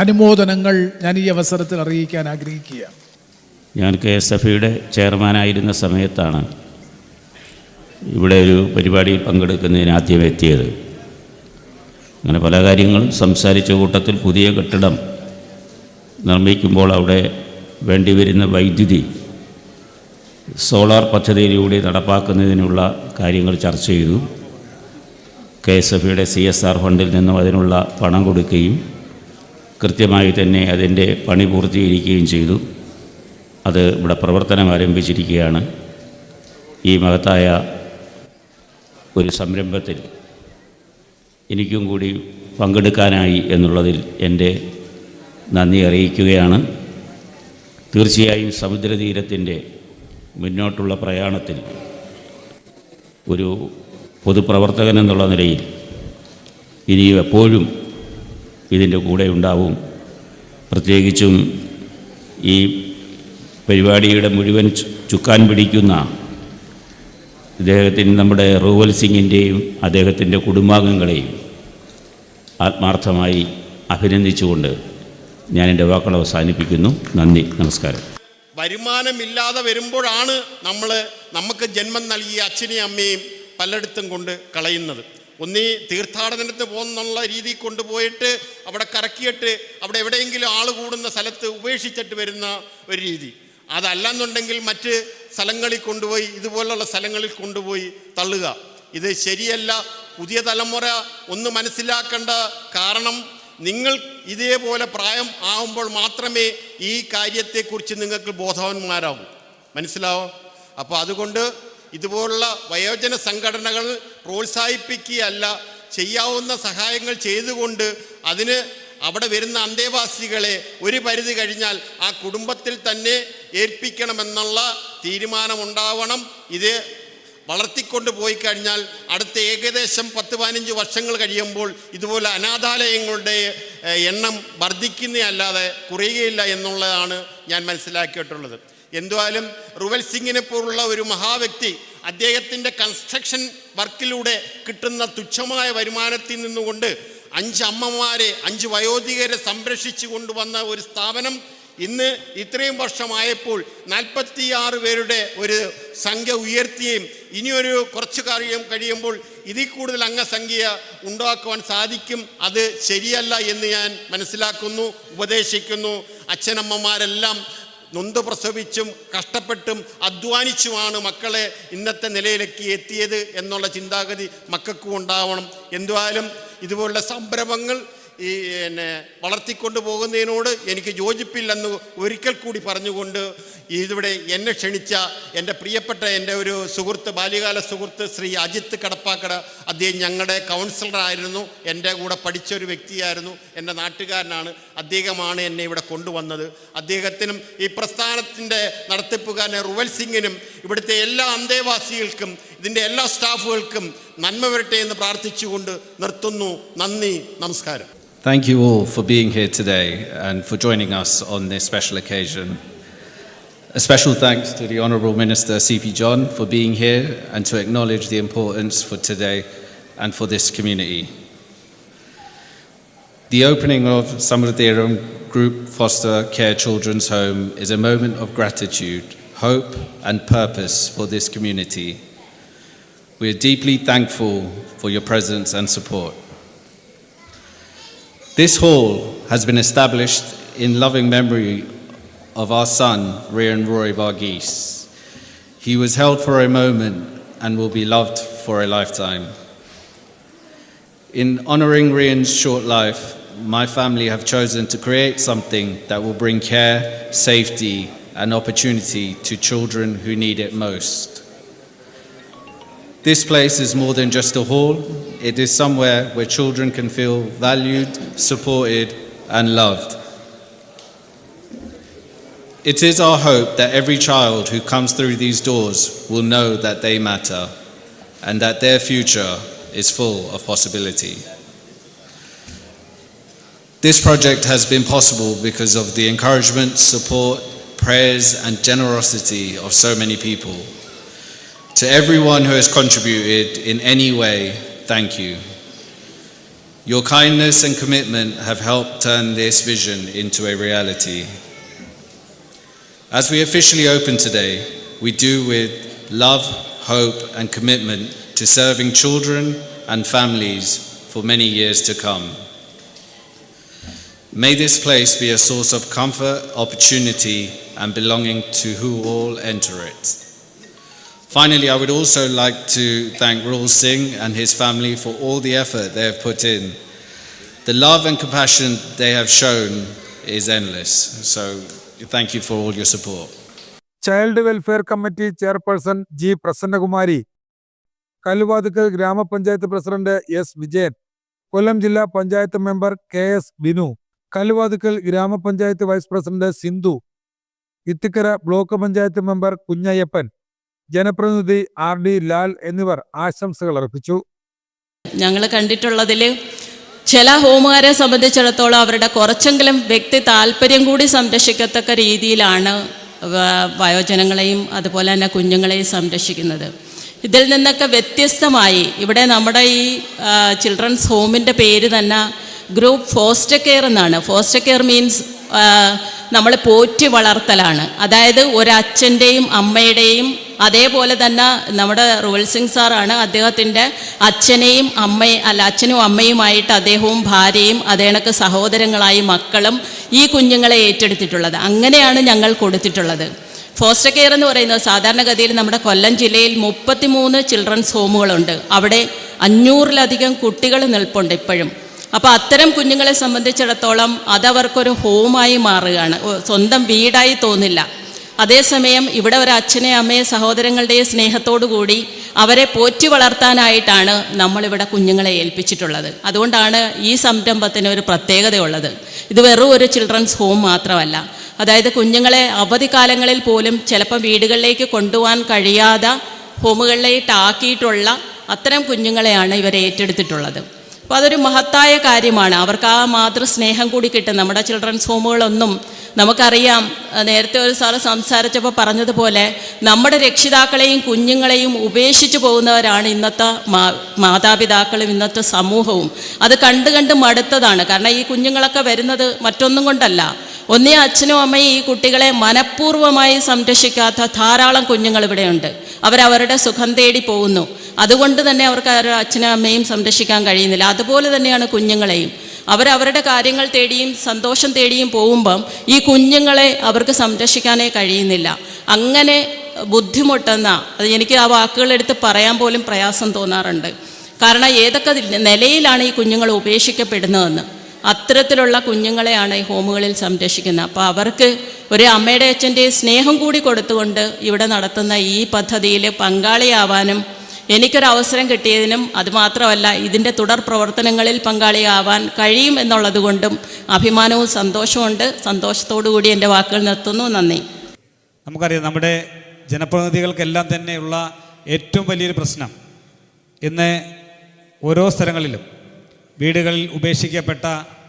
അനുമോദനങ്ങൾ ഞാൻ ഈ അവസരത്തിൽ അറിയിക്കാൻ ആഗ്രഹിക്കുകയാണ്. ഞാൻ KSFയുടെ ചെയർമാനായിരുന്ന സമയത്താണ് ഇവിടെ ഒരു പരിപാടിയിൽ പങ്കെടുക്കുന്നതിന് ആദ്യം എത്തിയത്. അങ്ങനെ പല കാര്യങ്ങളും സംസാരിച്ച കൂട്ടത്തിൽ പുതിയ കെട്ടിടം നിർമ്മിക്കുമ്പോൾ അവിടെ വേണ്ടിവരുന്ന വൈദ്യുതി സോളാർ പദ്ധതിയിലൂടെ നടപ്പാക്കുന്നതിനുള്ള കാര്യങ്ങൾ ചർച്ച ചെയ്തു. KSFയുടെ CSR ഫണ്ടിൽ നിന്നും അതിനുള്ള പണം കൊടുക്കുകയും കൃത്യമായി തന്നെ അതിൻ്റെ പണി പൂർത്തീകരിക്കുകയും ചെയ്തു. അത് ഇവിടെ പ്രവർത്തനം ആരംഭിച്ചിരിക്കുകയാണ്. ഈ മഹത്തായ ഒരു സംരംഭത്തിൽ എനിക്കും കൂടി പങ്കെടുക്കാനായി എന്നുള്ളതിൽ എൻ്റെ നന്ദി അറിയിക്കുകയാണ്. തീർച്ചയായും സമുദ്രതീരത്തിൻ്റെ മുന്നോട്ടുള്ള പ്രയാണത്തിൽ ഒരു പൊതുപ്രവർത്തകൻ എന്നുള്ള നിലയിൽ ഇനിയും എപ്പോഴും ഇതിൻ്റെ കൂടെ ഉണ്ടാവും. പ്രത്യേകിച്ചും ഈ പരിപാടിയുടെ മുഴുവൻ ചുക്കാൻ പിടിക്കുന്ന ഇദ്ദേഹത്തിന് നമ്മുടെ റൂവൽ സിംഗിൻ്റെയും അദ്ദേഹത്തിൻ്റെ കുടുംബാംഗങ്ങളെയും ആത്മാർത്ഥമായി അഭിനന്ദിച്ചുകൊണ്ട് ഞാൻ എൻ്റെ വാക്കുകൾ അവസാനിപ്പിക്കുന്നു. നന്ദി, നമസ്കാരം. വരുമാനമില്ലാതെ വരുമ്പോഴാണ് നമുക്ക് ജന്മം നൽകിയ അച്ഛനെയും അമ്മയും പലയിടത്തും കൊണ്ട് കളയുന്നത്. ഒന്നീ തീർത്ഥാടനത്തിന് പോകുന്നുള്ള രീതി കൊണ്ടുപോയിട്ട് അവിടെ കറക്കിയിട്ട് അവിടെ എവിടെയെങ്കിലും ആൾ കൂടുന്ന സ്ഥലത്ത് ഉപേക്ഷിച്ചിട്ട് വരുന്ന ഒരു രീതി. അതല്ലെന്നുണ്ടെങ്കിൽ മറ്റ് സ്ഥലങ്ങളിൽ കൊണ്ടുപോയി ഇതുപോലുള്ള സ്ഥലങ്ങളിൽ കൊണ്ടുപോയി തള്ളുക. ഇത് ശരിയല്ല. പുതിയ തലമുറ ഒന്ന് മനസ്സിലാക്കേണ്ട കാരണം, നിങ്ങൾ ഇതേപോലെ പ്രായം ആകുമ്പോൾ മാത്രമേ ഈ കാര്യത്തെക്കുറിച്ച് നിങ്ങൾക്ക് ബോധവാന്മാരാകൂ. മനസ്സിലാവോ? അപ്പോൾ അതുകൊണ്ട് ഇതുപോലുള്ള വയോജന സംഘടനകൾ പ്രോത്സാഹിപ്പിക്കുകയല്ല, ചെയ്യാവുന്ന സഹായങ്ങൾ ചെയ്തുകൊണ്ട് അതിന് അവിടെ വരുന്ന അന്തേവാസികളെ ഒരു പരിധി കഴിഞ്ഞാൽ ആ കുടുംബത്തിൽ തന്നെ ഏൽപ്പിക്കണമെന്നുള്ള തീരുമാനമുണ്ടാവണം. ഇത് വളർത്തിക്കൊണ്ട് പോയി കഴിഞ്ഞാൽ അടുത്ത ഏകദേശം 10-15 വർഷങ്ങൾ കഴിയുമ്പോൾ ഇതുപോലെ അനാഥാലയങ്ങളുടെ എണ്ണം വർദ്ധിക്കുന്നതല്ലാതെ കുറയുകയില്ല എന്നുള്ളതാണ് ഞാൻ മനസ്സിലാക്കിയിട്ടുള്ളത്. എന്തുവായാലും റൂവൽ സിംഗിനെ പോലുള്ള ഒരു മഹാവ്യക്തി അദ്ദേഹത്തിൻ്റെ കൺസ്ട്രക്ഷൻ വർക്കിലൂടെ കിട്ടുന്ന തുച്ഛമായ വരുമാനത്തിൽ നിന്നുകൊണ്ട് 5 അമ്മമാരെ 5 വയോധികരെ സംരക്ഷിച്ചു കൊണ്ടുവന്ന ഒരു സ്ഥാപനം ഇന്ന് ഇത്രയും വർഷമായപ്പോൾ 46 പേരുടെ ഒരു സംഖ്യ ഉയർത്തുകയും ഇനിയൊരു കുറച്ച് കഴിയുമ്പോൾ ഇതിൽ കൂടുതൽ അംഗസംഖ്യ ഉണ്ടാക്കുവാൻ സാധിക്കും. അത് ശരിയല്ല എന്ന് ഞാൻ മനസ്സിലാക്കുന്നു, ഉപദേശിക്കുന്നു. അച്ഛനമ്മമാരെല്ലാം നൊന്ത് പ്രസവിച്ചും കഷ്ടപ്പെട്ടും അധ്വാനിച്ചുമാണ് മക്കളെ ഇന്നത്തെ നിലയിലേക്ക് എത്തിയത് എന്നുള്ള ചിന്താഗതി മക്കൾക്കും ഉണ്ടാവണം. എന്തുവായാലും ഇതുപോലുള്ള സംരംഭങ്ങൾ വളർത്തിക്കൊണ്ടു പോകുന്നതിനോട് എനിക്ക് യോജിപ്പില്ലെന്ന് ഒരിക്കൽ കൂടി പറഞ്ഞുകൊണ്ട് ഇതിവിടെ എന്നെ ക്ഷണിച്ച എൻ്റെ പ്രിയപ്പെട്ട എൻ്റെ ഒരു സുഹൃത്ത്, ബാല്യകാല സുഹൃത്ത് ശ്രീ അജിത്ത് കടപ്പാക്കട, അദ്ദേഹം ഞങ്ങളുടെ കൗൺസിലറായിരുന്നു, എൻ്റെ കൂടെ പഠിച്ചൊരു വ്യക്തിയായിരുന്നു, എൻ്റെ നാട്ടുകാരനാണ്. അദ്ദേഹമാണ് എന്നെ ഇവിടെ കൊണ്ടുവന്നത്. അദ്ദേഹത്തിനും ഈ പ്രസ്ഥാനത്തിൻ്റെ നടത്തിപ്പുകാരനെ റൂവൽ സിംഗിനും ഇവിടുത്തെ എല്ലാ അന്തേവാസികൾക്കും ഇതിൻ്റെ എല്ലാ സ്റ്റാഫുകൾക്കും നന്മ വരട്ടെ എന്ന് പ്രാർത്ഥിച്ചുകൊണ്ട് നിർത്തുന്നു. നന്ദി, നമസ്കാരം. Thank you all for being here today and for joining us on this special occasion. A special thanks to the Honourable Minister C.P. John for being here and to acknowledge the importance for today and for this community. The opening of Samruddhiram Group Foster Care Children's Home is a moment of gratitude, hope and purpose for this community. We are deeply thankful for your presence and support. This hall has been established in loving memory of our son, Rian Roy Varghese. He was held for a moment and will be loved for a lifetime. In honouring Rian's short life, my family have chosen to create something that will bring care, safety and opportunity to children who need it most. This place is more than just a hall. It is somewhere where children can feel valued, supported, and loved. It is our hope that every child who comes through these doors will know that they matter and that their future is full of possibility. This project has been possible because of the encouragement, support, prayers, and generosity of so many people. To everyone who has contributed in any way, thank you. Your kindness and commitment have helped turn this vision into a reality. As we officially open today, we do with love, hope, and commitment to serving children and families for many years to come. May this place be a source of comfort, opportunity, and belonging to who all enter it. Finally, I would also like to thank Rul Singh and his family for all the effort they have put in. The love and compassion they have shown is endless. So, thank you for all your support. Child welfare committee chairperson G Prasannakumari, Kalluvathukkal ഗ്രാമപഞ്ചായത്ത് president S Vijayan, Kollam ജില്ലാ panchayat member K S Binu, Kalluvathukkal ഗ്രാമപഞ്ചായത്ത് vice president Sindhu, Ithikkara block panchayat member Kunjayyappan, ജനപ്രതിനിധി RD Lal എന്നിവർ ആശംസകൾ അർപ്പിച്ചു. ഞങ്ങൾ കണ്ടിട്ടുള്ളതിൽ ചില ഹോമുകാരെ സംബന്ധിച്ചിടത്തോളം അവരുടെ കുറച്ചെങ്കിലും വ്യക്തി താല്പര്യം കൂടി സംരക്ഷിക്കത്തക്ക രീതിയിലാണ് വയോജനങ്ങളെയും അതുപോലെ തന്നെ കുഞ്ഞുങ്ങളെയും സംരക്ഷിക്കുന്നത്. ഇതിൽ നിന്നൊക്കെ വ്യത്യസ്തമായി ഇവിടെ നമ്മുടെ ഈ ചിൽഡ്രൻസ് ഹോമിൻ്റെ പേര് തന്നെ ഗ്രൂപ്പ് ഫോസ്റ്റർ കെയർ എന്നാണ്. ഫോസ്റ്റർ കെയർ മീൻസ് നമ്മൾ പോറ്റി വളർത്തലാണ്. അതായത് ഒരച്ഛൻ്റെയും അമ്മയുടെയും, അതേപോലെ തന്നെ നമ്മുടെ റുവൽ സിംഗ് സാറാണ് അദ്ദേഹത്തിൻ്റെ അച്ഛനും അമ്മയുമായിട്ട് അദ്ദേഹവും ഭാര്യയും അതേണക്ക് സഹോദരങ്ങളായി മക്കളും ഈ കുഞ്ഞുങ്ങളെ ഏറ്റെടുത്തിട്ടുള്ളത്. അങ്ങനെയാണ് ഞങ്ങൾ കൊടുത്തിട്ടുള്ളത്. ഫോസ്റ്റർ കെയർ എന്ന് പറയുന്നത് സാധാരണഗതിയിൽ നമ്മുടെ കൊല്ലം ജില്ലയിൽ 33 ചിൽഡ്രൻസ് ഹോമുകളുണ്ട്. അവിടെ 500-ലധികം കുട്ടികൾ നിൽപ്പുണ്ട് ഇപ്പോഴും. അപ്പോൾ അത്തരം കുഞ്ഞുങ്ങളെ സംബന്ധിച്ചിടത്തോളം അതവർക്കൊരു ഹോമായി മാറുകയാണ്, സ്വന്തം വീടായി തോന്നില്ല. അതേസമയം ഇവിടെ ഒരു അച്ഛനെയും അമ്മയും സഹോദരങ്ങളുടെയും സ്നേഹത്തോടു കൂടി അവരെ പോറ്റി വളർത്താനായിട്ടാണ് നമ്മളിവിടെ കുഞ്ഞുങ്ങളെ ഏൽപ്പിച്ചിട്ടുള്ളത്. അതുകൊണ്ടാണ് ഈ സംരംഭത്തിന് ഒരു പ്രത്യേകതയുള്ളത്. ഇത് വെറും ഒരു ചിൽഡ്രൻസ് ഹോം മാത്രമല്ല, അതായത് കുഞ്ഞുങ്ങളെ അവധിക്കാലങ്ങളിൽ പോലും ചിലപ്പോൾ വീടുകളിലേക്ക് കൊണ്ടുപോകാൻ കഴിയാതെ ഹോമുകളിലേക്കാക്കിയിട്ടുള്ള അത്തരം കുഞ്ഞുങ്ങളെയാണ് ഇവരെ ഏറ്റെടുത്തിട്ടുള്ളത്. അപ്പോൾ അതൊരു മഹത്തായ കാര്യമാണ്. അവർക്ക് ആ മാതൃസ്നേഹം കൂടി കിട്ടും. നമ്മുടെ ചിൽഡ്രൻസ് ഹോമുകളൊന്നും നമുക്കറിയാം, നേരത്തെ ഒരു സാറ് സംസാരിച്ചപ്പോൾ പറഞ്ഞതുപോലെ നമ്മുടെ രക്ഷിതാക്കളെയും കുഞ്ഞുങ്ങളെയും ഉപേക്ഷിച്ച് പോകുന്നവരാണ് ഇന്നത്തെ മാതാപിതാക്കളും ഇന്നത്തെ സമൂഹവും. അത് കണ്ട് മടുത്തതാണ്. കാരണം ഈ കുഞ്ഞുങ്ങളൊക്കെ വരുന്നത് മറ്റൊന്നും കൊണ്ടല്ല, ഒന്നേ അച്ഛനും അമ്മയും ഈ കുട്ടികളെ മനഃപൂർവ്വമായി സംരക്ഷിക്കാത്ത ധാരാളം കുഞ്ഞുങ്ങൾ ഇവിടെയുണ്ട്. അവരവരുടെ സുഖം തേടി പോകുന്നു. അതുകൊണ്ട് തന്നെ അവർക്ക് അവരുടെ അച്ഛനും അമ്മയും സംരക്ഷിക്കാൻ കഴിയുന്നില്ല. അതുപോലെ തന്നെയാണ് കുഞ്ഞുങ്ങളെയും. അവരവരുടെ കാര്യങ്ങൾ തേടിയും സന്തോഷം തേടിയും പോകുമ്പം ഈ കുഞ്ഞുങ്ങളെ അവർക്ക് സംരക്ഷിക്കാനേ കഴിയുന്നില്ല. അങ്ങനെ ബുദ്ധിമുട്ടുന്ന, അത് എനിക്ക് ആ വാക്കുകളെടുത്ത് പറയാൻ പോലും പ്രയാസം തോന്നാറുണ്ട്. കാരണം ഏതൊക്കെ നിലയിലാണ് ഈ കുഞ്ഞുങ്ങൾ ഉപേക്ഷിക്കപ്പെടുന്നതെന്ന്. അത്തരത്തിലുള്ള കുഞ്ഞുങ്ങളെയാണ് ഈ ഹോമുകളിൽ സംരക്ഷിക്കുന്നത്. അപ്പോൾ അവർക്ക് ഒരു അമ്മയുടെ അച്ഛൻ്റെ സ്നേഹം കൂടി കൊടുത്തുകൊണ്ട് ഇവിടെ നടത്തുന്ന ഈ പദ്ധതിയിൽ പങ്കാളിയാവാനും എനിക്കൊരവസരം കിട്ടിയതിനും, അതുമാത്രമല്ല ഇതിൻ്റെ തുടർ പ്രവർത്തനങ്ങളിൽ പങ്കാളിയാവാൻ കഴിയും എന്നുള്ളത് കൊണ്ടും അഭിമാനവും സന്തോഷമുണ്ട്. സന്തോഷത്തോടു കൂടി എൻ്റെ വാക്കുകൾ നിർത്തുന്നു. നന്ദി. നമുക്കറിയാം, നമ്മുടെ ജനപ്രതിനിധികൾക്കെല്ലാം തന്നെയുള്ള ഏറ്റവും വലിയൊരു പ്രശ്നം ഇന്ന് ഓരോ സ്ഥലങ്ങളിലും വീടുകളിൽ ഉപേക്ഷിക്കപ്പെട്ട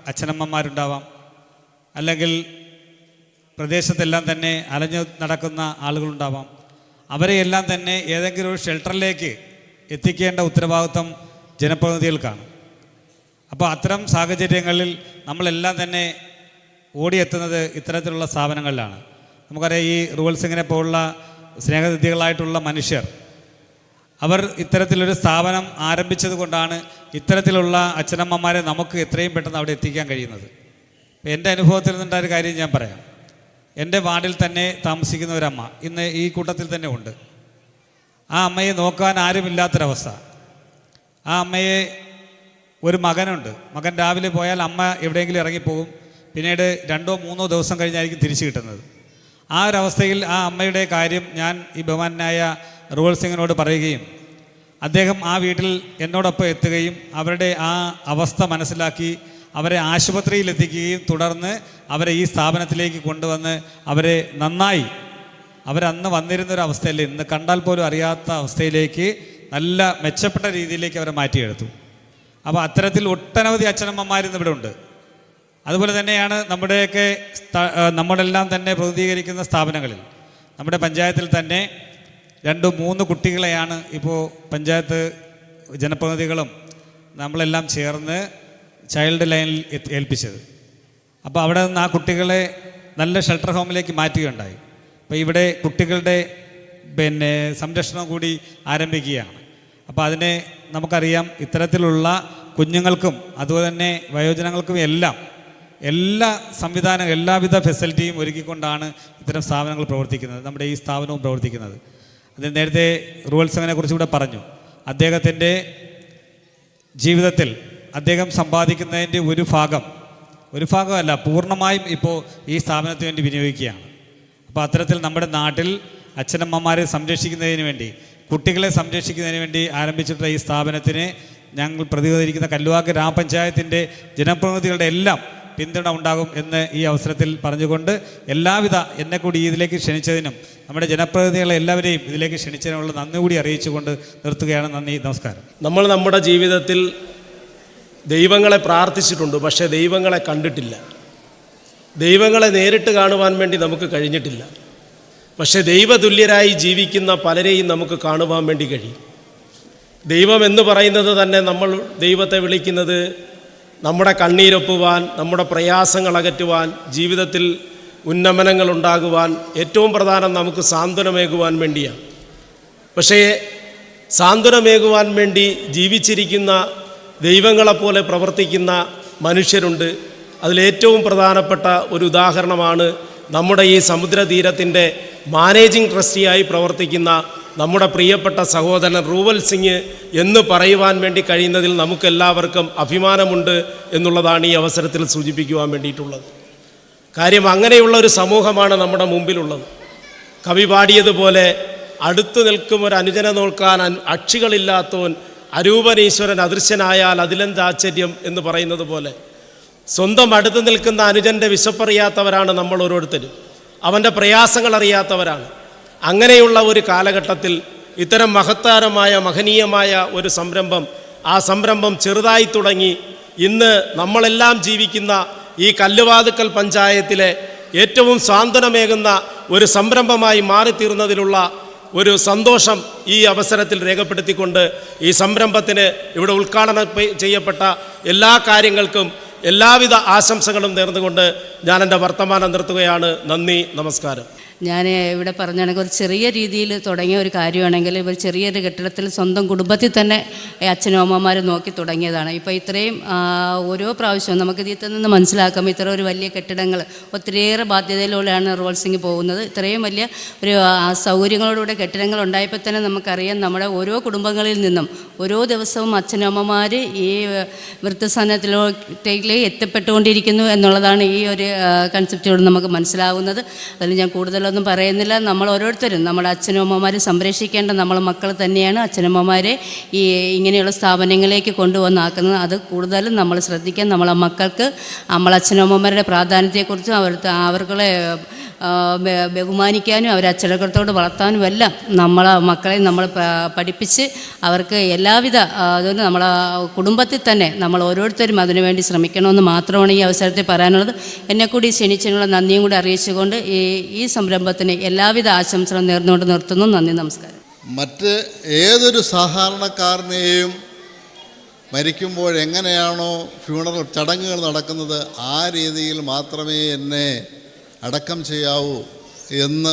അച്ഛനമ്മമാരുണ്ടാവാം, അല്ലെങ്കിൽ പ്രദേശത്തെല്ലാം തന്നെ അലഞ്ഞു നടക്കുന്ന ആളുകളുണ്ടാവാം. അവരെയെല്ലാം തന്നെ ഏതെങ്കിലും ഒരു ഷെൽട്ടറിലേക്ക് എത്തിക്കേണ്ട ഉത്തരവാദിത്വം ജനപ്രതിനിധികൾക്കാണ്. അപ്പോൾ അത്തരം സാഹചര്യങ്ങളിൽ നമ്മളെല്ലാം തന്നെ ഓടിയെത്തുന്നത് ഇത്തരത്തിലുള്ള സ്ഥാപനങ്ങളിലാണ്. നമുക്കറിയാം, ഈ റുവൽ സിംഗിനെ പോലുള്ള സ്നേഹനിധികളായിട്ടുള്ള മനുഷ്യർ അവർ ഇത്തരത്തിലൊരു സ്ഥാപനം ആരംഭിച്ചത് കൊണ്ടാണ് ഇത്തരത്തിലുള്ള അച്ഛനമ്മമാരെ നമുക്ക് എത്രയും പെട്ടെന്ന് അവിടെ എത്തിക്കാൻ കഴിയുന്നത്. എൻ്റെ അനുഭവത്തിൽ നിന്നുണ്ടായ ഒരു കാര്യം ഞാൻ പറയാം. എൻ്റെ വാർഡിൽ തന്നെ താമസിക്കുന്ന ഒരമ്മ ഇന്ന് ഈ കൂട്ടത്തിൽ തന്നെ ഉണ്ട്. ആ അമ്മയെ നോക്കാൻ ആരുമില്ലാത്തൊരവസ്ഥ. ആ അമ്മയെ ഒരു മകനുണ്ട്. മകൻ രാവിലെ പോയാൽ അമ്മ എവിടെയെങ്കിലും ഇറങ്ങിപ്പോകും. പിന്നീട് 2-3 ദിവസം കഴിഞ്ഞായിരിക്കും തിരിച്ചു കിട്ടുന്നത്. ആ ഒരവസ്ഥയിൽ ആ അമ്മയുടെ കാര്യം ഞാൻ ഈ ബഹുമാനായ റുവൽ സിംഗിനോട് പറയുകയും അദ്ദേഹം ആ വീട്ടിൽ എന്നോടൊപ്പം എത്തുകയും അവരുടെ ആ അവസ്ഥ മനസ്സിലാക്കി അവരെ ആശുപത്രിയിലെത്തിക്കുകയും തുടർന്ന് അവരെ ഈ സ്ഥാപനത്തിലേക്ക് കൊണ്ടുവന്ന് അവരെ നന്നായി, അവരന്ന് വന്നിരുന്നൊരവസ്ഥയിൽ ഇന്ന് കണ്ടാൽ പോലും അറിയാത്ത അവസ്ഥയിലേക്ക് നല്ല മെച്ചപ്പെട്ട രീതിയിലേക്ക് അവരെ മാറ്റിയെടുത്തു. അപ്പോൾ അത്തരത്തിൽ ഒട്ടനവധി അച്ഛനമ്മമാരിന്ന് ഇവിടെ ഉണ്ട്. അതുപോലെ തന്നെയാണ് നമ്മളെല്ലാം തന്നെ പ്രതിനിധീകരിക്കുന്ന സ്ഥാപനങ്ങളിൽ നമ്മുടെ പഞ്ചായത്തിൽ തന്നെ 2-3 കുട്ടികളെയാണ് ഇപ്പോൾ പഞ്ചായത്ത് ജനപ്രതിനിധികളും നമ്മളെല്ലാം ചേർന്ന് ചൈൽഡ് ലൈനിൽ ഏൽപ്പിച്ചത്. അപ്പോൾ അവിടെ നിന്ന് ആ കുട്ടികളെ നല്ല ഷെൽട്ടർ ഹോമിലേക്ക് മാറ്റുകയുണ്ടായി. അപ്പോൾ ഇവിടെ കുട്ടികളുടെ സംരക്ഷണം കൂടി ആരംഭിക്കുകയാണ്. അപ്പോൾ അതിനെ നമുക്കറിയാം, ഇത്തരത്തിലുള്ള കുഞ്ഞുങ്ങൾക്കും അതുപോലെ തന്നെ വയോജനങ്ങൾക്കും എല്ലാ സംവിധാനം, എല്ലാവിധ ഫെസിലിറ്റിയും ഒരുക്കിക്കൊണ്ടാണ് ഇത്തരം സ്ഥാപനങ്ങൾ പ്രവർത്തിക്കുന്നത്. നമ്മുടെ ഈ സ്ഥാപനവും പ്രവർത്തിക്കുന്നത്. അത് നേരത്തെ റുവൽ സിംഗിനെ കുറിച്ച് ഇവിടെ പറഞ്ഞു. അദ്ദേഹത്തിൻ്റെ ജീവിതത്തിൽ അദ്ദേഹം സമ്പാദിക്കുന്നതിൻ്റെ ഒരു ഭാഗമല്ല, പൂർണ്ണമായും ഇപ്പോൾ ഈ സ്ഥാപനത്തിന് വേണ്ടി വിനിയോഗിക്കുകയാണ്. അപ്പോൾ അത്തരത്തിൽ നമ്മുടെ നാട്ടിൽ അച്ഛനമ്മമാരെ സംരക്ഷിക്കുന്നതിന് വേണ്ടി, കുട്ടികളെ സംരക്ഷിക്കുന്നതിന് വേണ്ടി ആരംഭിച്ചിട്ടുള്ള ഈ സ്ഥാപനത്തിന് ഞങ്ങൾ പ്രതിനിധീകരിക്കുന്ന കല്ലുവാക്ക് ഗ്രാമപഞ്ചായത്തിൻ്റെ ജനപ്രതിനിധികളുടെ എല്ലാം പിന്തുണ ഉണ്ടാകും എന്ന് ഈ അവസരത്തിൽ പറഞ്ഞുകൊണ്ട് എല്ലാവിധ എന്നെ കൂടി ഇതിലേക്ക് ക്ഷണിച്ചതിനും നമ്മുടെ ജനപ്രതിനിധികളെ എല്ലാവരെയും ഇതിലേക്ക് ക്ഷണിച്ചതിനുള്ള നന്ദി കൂടി അറിയിച്ചുകൊണ്ട് നിർത്തുകയാണ്. നന്ദി, നമസ്കാരം. നമ്മൾ നമ്മുടെ ജീവിതത്തിൽ ദൈവങ്ങളെ പ്രാർത്ഥിച്ചിട്ടുണ്ട്, പക്ഷേ ദൈവങ്ങളെ കണ്ടിട്ടില്ല. ദൈവങ്ങളെ നേരിട്ട് കാണുവാൻ വേണ്ടി നമുക്ക് കഴിഞ്ഞിട്ടില്ല. പക്ഷേ ദൈവതുല്യരായി ജീവിക്കുന്ന പലരെയും നമുക്ക് കാണുവാൻ വേണ്ടി കഴിയും. ദൈവം എന്ന് പറയുന്നത് തന്നെ നമ്മൾ ദൈവത്തെ വിളിക്കുന്നത് നമ്മുടെ കണ്ണീരൊപ്പുവാൻ, നമ്മുടെ പ്രയാസങ്ങൾ അകറ്റുവാൻ, ജീവിതത്തിൽ ഉന്നമനങ്ങൾ ഉണ്ടാകുവാൻ, ഏറ്റവും പ്രധാനം നമുക്ക് സാന്ത്വനമേകുവാൻ വേണ്ടിയാണ്. പക്ഷേ സാന്ത്വനമേകുവാൻ വേണ്ടി ജീവിച്ചിരിക്കുന്ന ദൈവങ്ങളെപ്പോലെ പ്രവർത്തിക്കുന്ന മനുഷ്യരുണ്ട്. അതിലേറ്റവും പ്രധാനപ്പെട്ട ഒരു ഉദാഹരണമാണ് നമ്മുടെ ഈ സമുദ്രതീരത്തിൻ്റെ മാനേജിംഗ് ട്രസ്റ്റിയായി പ്രവർത്തിക്കുന്ന നമ്മുടെ പ്രിയപ്പെട്ട സഹോദരൻ റൂവൽ സിംഗ് എന്ന് പറയുവാൻ വേണ്ടി കഴിയുന്നതിൽ നമുക്കെല്ലാവർക്കും അഭിമാനമുണ്ട് എന്നുള്ളതാണ് ഈ അവസരത്തിൽ സൂചിപ്പിക്കുവാൻ വേണ്ടിയിട്ടുള്ളത്. കാര്യം അങ്ങനെയുള്ള ഒരു സമൂഹമാണ് നമ്മുടെ മുമ്പിലുള്ളത്. കവി പാടിയതുപോലെ അടുത്തു നിൽക്കും ഒരു അനുജനെ നോക്കാൻ അക്ഷികളില്ലാത്തവൻ അരൂപനീശ്വരൻ അദൃശ്യനായാൽ അതിലെന്താശ്ചര്യം എന്ന് പറയുന്നത് പോലെ സ്വന്തം അടുത്ത് നിൽക്കുന്ന അനുജൻ്റെ വിശപ്പറിയാത്തവരാണ് നമ്മൾ ഓരോരുത്തരും. അവൻ്റെ പ്രയാസങ്ങൾ അറിയാത്തവരാണ്. അങ്ങനെയുള്ള ഒരു കാലഘട്ടത്തിൽ ഇത്തരം മഹനീയമായ ഒരു സംരംഭം, ആ സംരംഭം ചെറുതായി തുടങ്ങി ഇന്ന് നമ്മളെല്ലാം ജീവിക്കുന്ന ഈ കല്ലുവാതുക്കൽ പഞ്ചായത്തിലെ ഏറ്റവും സാന്ത്വനമേകുന്ന ഒരു സംരംഭമായി മാറിത്തീർന്നതിലുള്ള ഒരു സന്തോഷം ഈ അവസരത്തിൽ രേഖപ്പെടുത്തിക്കൊണ്ട് ഈ സംരംഭത്തിന് ഇവിടെ ഉദ്ഘാടനം ചെയ്യപ്പെട്ട എല്ലാ കാര്യങ്ങൾക്കും എല്ലാവിധ ആശംസകളും നേർന്നുകൊണ്ട് ഞാൻ എൻ്റെ വർത്തമാനം നിർത്തുകയാണ്. നന്ദി, നമസ്കാരം. ഞാൻ ഇവിടെ പറഞ്ഞ കണക്ക് ഒരു ചെറിയ രീതിയിൽ തുടങ്ങിയ ഒരു കാര്യമാണെങ്കിൽ ഒരു ചെറിയൊരു കെട്ടിടത്തിൽ സ്വന്തം കുടുംബത്തിൽ തന്നെ അച്ഛനും അമ്മമാർ നോക്കി തുടങ്ങിയതാണ്. ഇപ്പോൾ ഇത്രയും ഓരോ പ്രാവശ്യവും നമുക്ക് ഇതിൽ നിന്ന് മനസ്സിലാക്കാം, ഇത്ര ഒരു വലിയ കെട്ടിടങ്ങൾ ഒത്തിരിയേറെ ബാധ്യതയിലൂടെയാണ് റൂവൽ സിംഗ് പോകുന്നത്. ഇത്രയും വലിയ ഒരു സൗകര്യങ്ങളോടുകൂടെ കെട്ടിടങ്ങൾ ഉണ്ടായപ്പോൾ തന്നെ നമുക്കറിയാം നമ്മുടെ ഓരോ കുടുംബങ്ങളിൽ നിന്നും ഓരോ ദിവസവും അച്ഛനും അമ്മമാർ ഈ വൃദ്ധസദനത്തിലേക്ക് എത്തിപ്പെട്ടുകൊണ്ടിരിക്കുന്നു എന്നുള്ളതാണ് ഈ ഒരു കൺസെപ്റ്റിലൂടെ നമുക്ക് മനസ്സിലാവുന്നത്. അതിൽ ഞാൻ കൂടുതലൊന്നും പറയുന്നില്ല. നമ്മൾ ഓരോരുത്തരും നമ്മുടെ അച്ഛനും അമ്മമാരെ സംരക്ഷിക്കേണ്ട നമ്മൾ മക്കൾ തന്നെയാണ്. അച്ഛനമ്മമാരെ ഈ ഇങ്ങനെയുള്ള സ്ഥാപനങ്ങളിലേക്ക് കൊണ്ടുവന്നാക്കുന്നത് അത് കൂടുതലും നമ്മൾ ശ്രദ്ധിക്കാൻ, നമ്മളെ മക്കൾക്ക് നമ്മളെ അച്ഛനമ്മമാരുടെ പ്രാധാന്യത്തെക്കുറിച്ചും അവർക്കുള്ള ബഹുമാനിക്കാനും അവരെ അച്ചടക്കത്തോട് വളർത്താനും എല്ലാം നമ്മളെ മക്കളെ നമ്മൾ പഠിപ്പിച്ച് അവർക്ക് എല്ലാവിധ അതുകൊണ്ട് നമ്മളെ കുടുംബത്തിൽ തന്നെ നമ്മൾ ഓരോരുത്തരും അതിനുവേണ്ടി ശ്രമിക്കണമെന്ന് മാത്രമാണ് ഈ അവസരത്തിൽ പറയാനുള്ളത്. എന്നെക്കൂടി ക്ഷണിച്ചതിനുള്ള നന്ദിയും കൂടി അറിയിച്ചുകൊണ്ട് ഈ സംരംഭത്തിന് എല്ലാവിധ ആശംസകളും നേർന്നുകൊണ്ട് നിർത്തുന്നു. നന്ദി, നമസ്കാരം. മറ്റ് ഏതൊരു സാധാരണക്കാരനെയും മരിക്കുമ്പോഴെങ്ങനെയാണോ ഫ്യൂണറൽ ചടങ്ങുകൾ നടക്കുന്നത് ആ രീതിയിൽ മാത്രമേ എന്നെ അടക്കം ചെയ്യാവൂ എന്ന്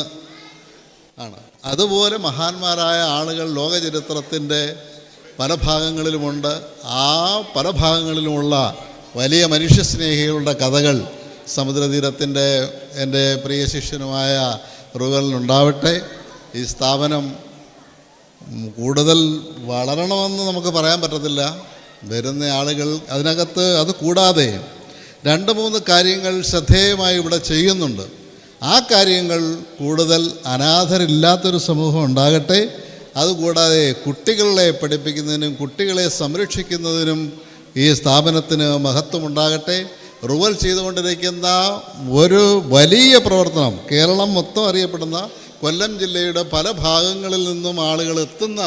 ആണ്. അതുപോലെ മഹാന്മാരായ ആളുകൾ ലോകചരിത്രത്തിൻ്റെ പല ഭാഗങ്ങളിലുമുണ്ട്. ആ പല ഭാഗങ്ങളിലുമുള്ള വലിയ മനുഷ്യസ്നേഹികളുടെ കഥകൾ സമുദ്രതീരത്തിൻ്റെ എൻ്റെ പ്രിയ ശിഷ്യനുമായ റൂവലിനുണ്ടാവട്ടെ. ഈ സ്ഥാപനം കൂടുതൽ വളരണമെന്ന് നമുക്ക് പറയാൻ പറ്റത്തില്ല. വരുന്ന ആളുകൾ അതിനകത്ത് അത് കൂടാതെ 2-3 കാര്യങ്ങൾ ശ്രദ്ധേയമായി ഇവിടെ ചെയ്യുന്നുണ്ട്. ആ കാര്യങ്ങൾ കൂടുതൽ അനാഥരില്ലാത്തൊരു സമൂഹം ഉണ്ടാകട്ടെ. അതുകൂടാതെ കുട്ടികളെ പഠിപ്പിക്കുന്നതിനും കുട്ടികളെ സംരക്ഷിക്കുന്നതിനും ഈ സ്ഥാപനത്തിന് മഹത്വമുണ്ടാകട്ടെ. റൂവൽ ചെയ്തുകൊണ്ടിരിക്കുന്ന ഒരു വലിയ പ്രവർത്തനം കേരളം മൊത്തം അറിയപ്പെടുന്ന കൊല്ലം ജില്ലയുടെ പല ഭാഗങ്ങളിൽ നിന്നും ആളുകൾ എത്തുന്ന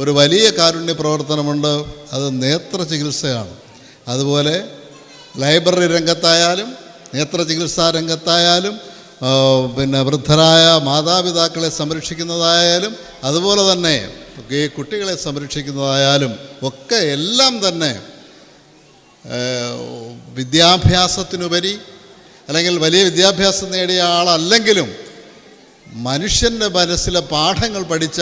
ഒരു വലിയ കാരുണ്യ പ്രവർത്തനമുണ്ട്. അത് നേത്ര ചികിത്സയാണ്. അതുപോലെ ലൈബ്രറി രംഗത്തായാലും നേത്ര ചികിത്സാ രംഗത്തായാലും പിന്നെ വൃദ്ധരായ മാതാപിതാക്കളെ സംരക്ഷിക്കുന്നതായാലും അതുപോലെ തന്നെ ഈ കുട്ടികളെ സംരക്ഷിക്കുന്നതായാലും ഒക്കെ എല്ലാം തന്നെ വിദ്യാഭ്യാസത്തിനുപരി അല്ലെങ്കിൽ വലിയ വിദ്യാഭ്യാസം നേടിയ ആളല്ലെങ്കിലും മനുഷ്യൻ്റെ മനസ്സിലെ പാഠങ്ങൾ പഠിച്ച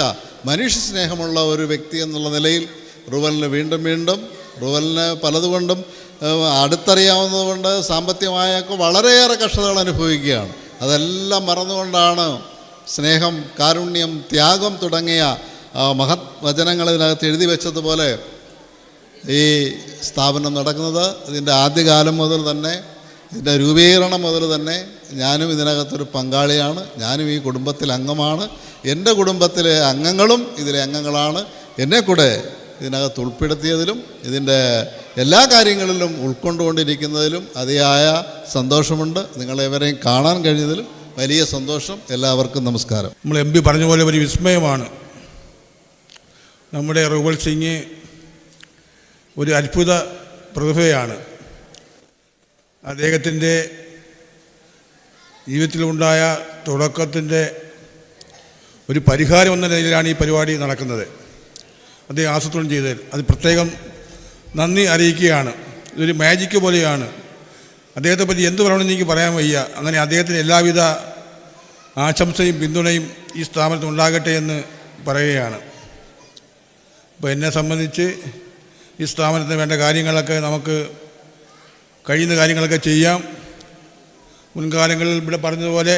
മനുഷ്യസ്നേഹമുള്ള ഒരു വ്യക്തി എന്നുള്ള നിലയിൽ റൂവലിന് വീണ്ടും റൂവലിന് പലതുകൊണ്ടും അടുത്തറിയാവുന്നതുകൊണ്ട് സാമ്പത്തികമായൊക്കെ വളരെയേറെ കഷ്ടതകൾ അനുഭവിക്കുകയാണ്. അതെല്ലാം മറന്നുകൊണ്ടാണ് സ്നേഹം, കാരുണ്യം, ത്യാഗം തുടങ്ങിയ മഹത് വചനങ്ങൾ ഇതിനകത്ത് എഴുതി വെച്ചതുപോലെ ഈ സ്ഥാപനം നടക്കുന്നത്. ഇതിൻ്റെ ആദ്യകാലം മുതൽ തന്നെ, ഇതിൻ്റെ രൂപീകരണം മുതൽ തന്നെ ഞാനും ഇതിനകത്തൊരു പങ്കാളിയാണ്. ഞാനും ഈ കുടുംബത്തിൽ അംഗമാണ്. എൻ്റെ കുടുംബത്തിലെ അംഗങ്ങളും ഇതിലെ അംഗങ്ങളാണ്. എന്നെ കൂടെ ഇതിനകത്ത് ഉൾപ്പെടുത്തിയതിലും ഇതിൻ്റെ എല്ലാ കാര്യങ്ങളിലും ഉൾക്കൊണ്ടുകൊണ്ടിരിക്കുന്നതിലും അതിയായ സന്തോഷമുണ്ട്. നിങ്ങളെവരെയും കാണാൻ കഴിഞ്ഞതിലും വലിയ സന്തോഷം. എല്ലാവർക്കും നമസ്കാരം. നമ്മൾ MP പറഞ്ഞ പോലെ ഒരു വിസ്മയമാണ്. നമ്മുടെ റുവൽ സിംഗ് ഒരു അത്ഭുത പ്രതിഭയാണ്. അദ്ദേഹത്തിൻ്റെ ജീവിതത്തിലുണ്ടായ തുടക്കത്തിൻ്റെ ഒരു പരിഹാരം എന്ന നിലയിലാണ് ഈ പരിപാടി നടക്കുന്നത്. അദ്ദേഹം ആസൂത്രണം ചെയ്തത് അത് പ്രത്യേകം നന്ദി അറിയിക്കുകയാണ്. ഇതൊരു മാജിക്ക് പോലെയാണ്. അദ്ദേഹത്തെ പറ്റി എന്ത് പറയണമെന്ന് എനിക്ക് പറയാൻ വയ്യ. അങ്ങനെ അദ്ദേഹത്തിന് എല്ലാവിധ ആശംസയും പിന്തുണയും ഈ സ്ഥാപനത്തിൽ ഉണ്ടാകട്ടെ എന്ന് പറയുകയാണ്. അപ്പോൾ എന്നെ സംബന്ധിച്ച് ഈ സ്ഥാപനത്തിന് വേണ്ട കാര്യങ്ങളൊക്കെ നമുക്ക് കഴിയുന്ന കാര്യങ്ങളൊക്കെ ചെയ്യാം. മുൻകാലങ്ങളിൽ ഇവിടെ പറഞ്ഞതുപോലെ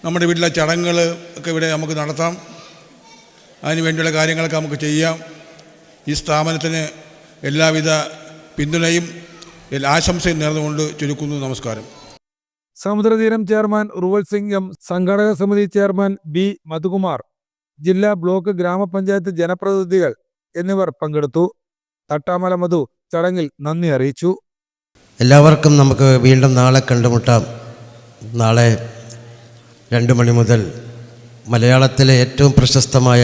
നമ്മുടെ വീട്ടിലെ ചടങ്ങുകൾ ഒക്കെ ഇവിടെ നമുക്ക് നടത്താം. അതിന് വേണ്ടിയുള്ള കാര്യങ്ങളൊക്കെ നമുക്ക് ചെയ്യാം. ഈ സ്ഥാപനത്തിന് എല്ലാവിധ പിന്തുണയും ആശംസയും നേർന്നുകൊണ്ട് ചുരുക്കുന്നു. നമസ്കാരം. സമുദ്രതീരം ചെയർമാൻ റുവൽ സിംഗ് എം, സംഘാടക സമിതി ചെയർമാൻ B. മധുകുമാർ, ജില്ലാ ബ്ലോക്ക് ഗ്രാമപഞ്ചായത്ത് ജനപ്രതിനിധികൾ എന്നിവർ പങ്കെടുത്തു. തട്ടാമല മധു ചടങ്ങിൽ നന്ദി അറിയിച്ചു. എല്ലാവർക്കും നമുക്ക് വീണ്ടും നാളെ കണ്ടുമുട്ടാം. നാളെ 2 മണി മുതൽ മലയാളത്തിലെ ഏറ്റവും പ്രശസ്തമായ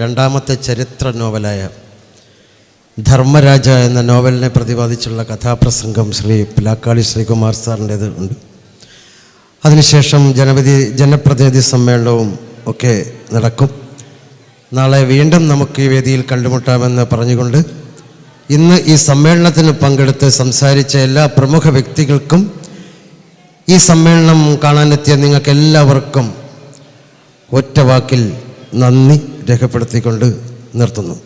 രണ്ടാമത്തെ ചരിത്ര നോവലായ ധർമ്മരാജ എന്ന നോവലിനെ പ്രതിപാദിച്ചുള്ള കഥാപ്രസംഗം ശ്രീ പിലാക്കാളി ശ്രീകുമാർ സാറിൻ്റേത് ഉണ്ട്. അതിനുശേഷം ജനപ്രതിനിധി സമ്മേളനവും ഒക്കെ നടക്കും. നാളെ വീണ്ടും നമുക്ക് ഈ വേദിയിൽ കണ്ടുമുട്ടാമെന്ന് പറഞ്ഞുകൊണ്ട് ഇന്ന് ഈ സമ്മേളനത്തിന് പങ്കെടുത്ത് സംസാരിച്ച എല്ലാ പ്രമുഖ വ്യക്തികൾക്കും ഈ സമ്മേളനം കാണാനെത്തിയ നിങ്ങൾക്ക് എല്ലാവർക്കും ഒറ്റ വാക്കിൽ നന്ദി രേഖപ്പെടുത്തിക്കൊണ്ട് നിർത്തുന്നു.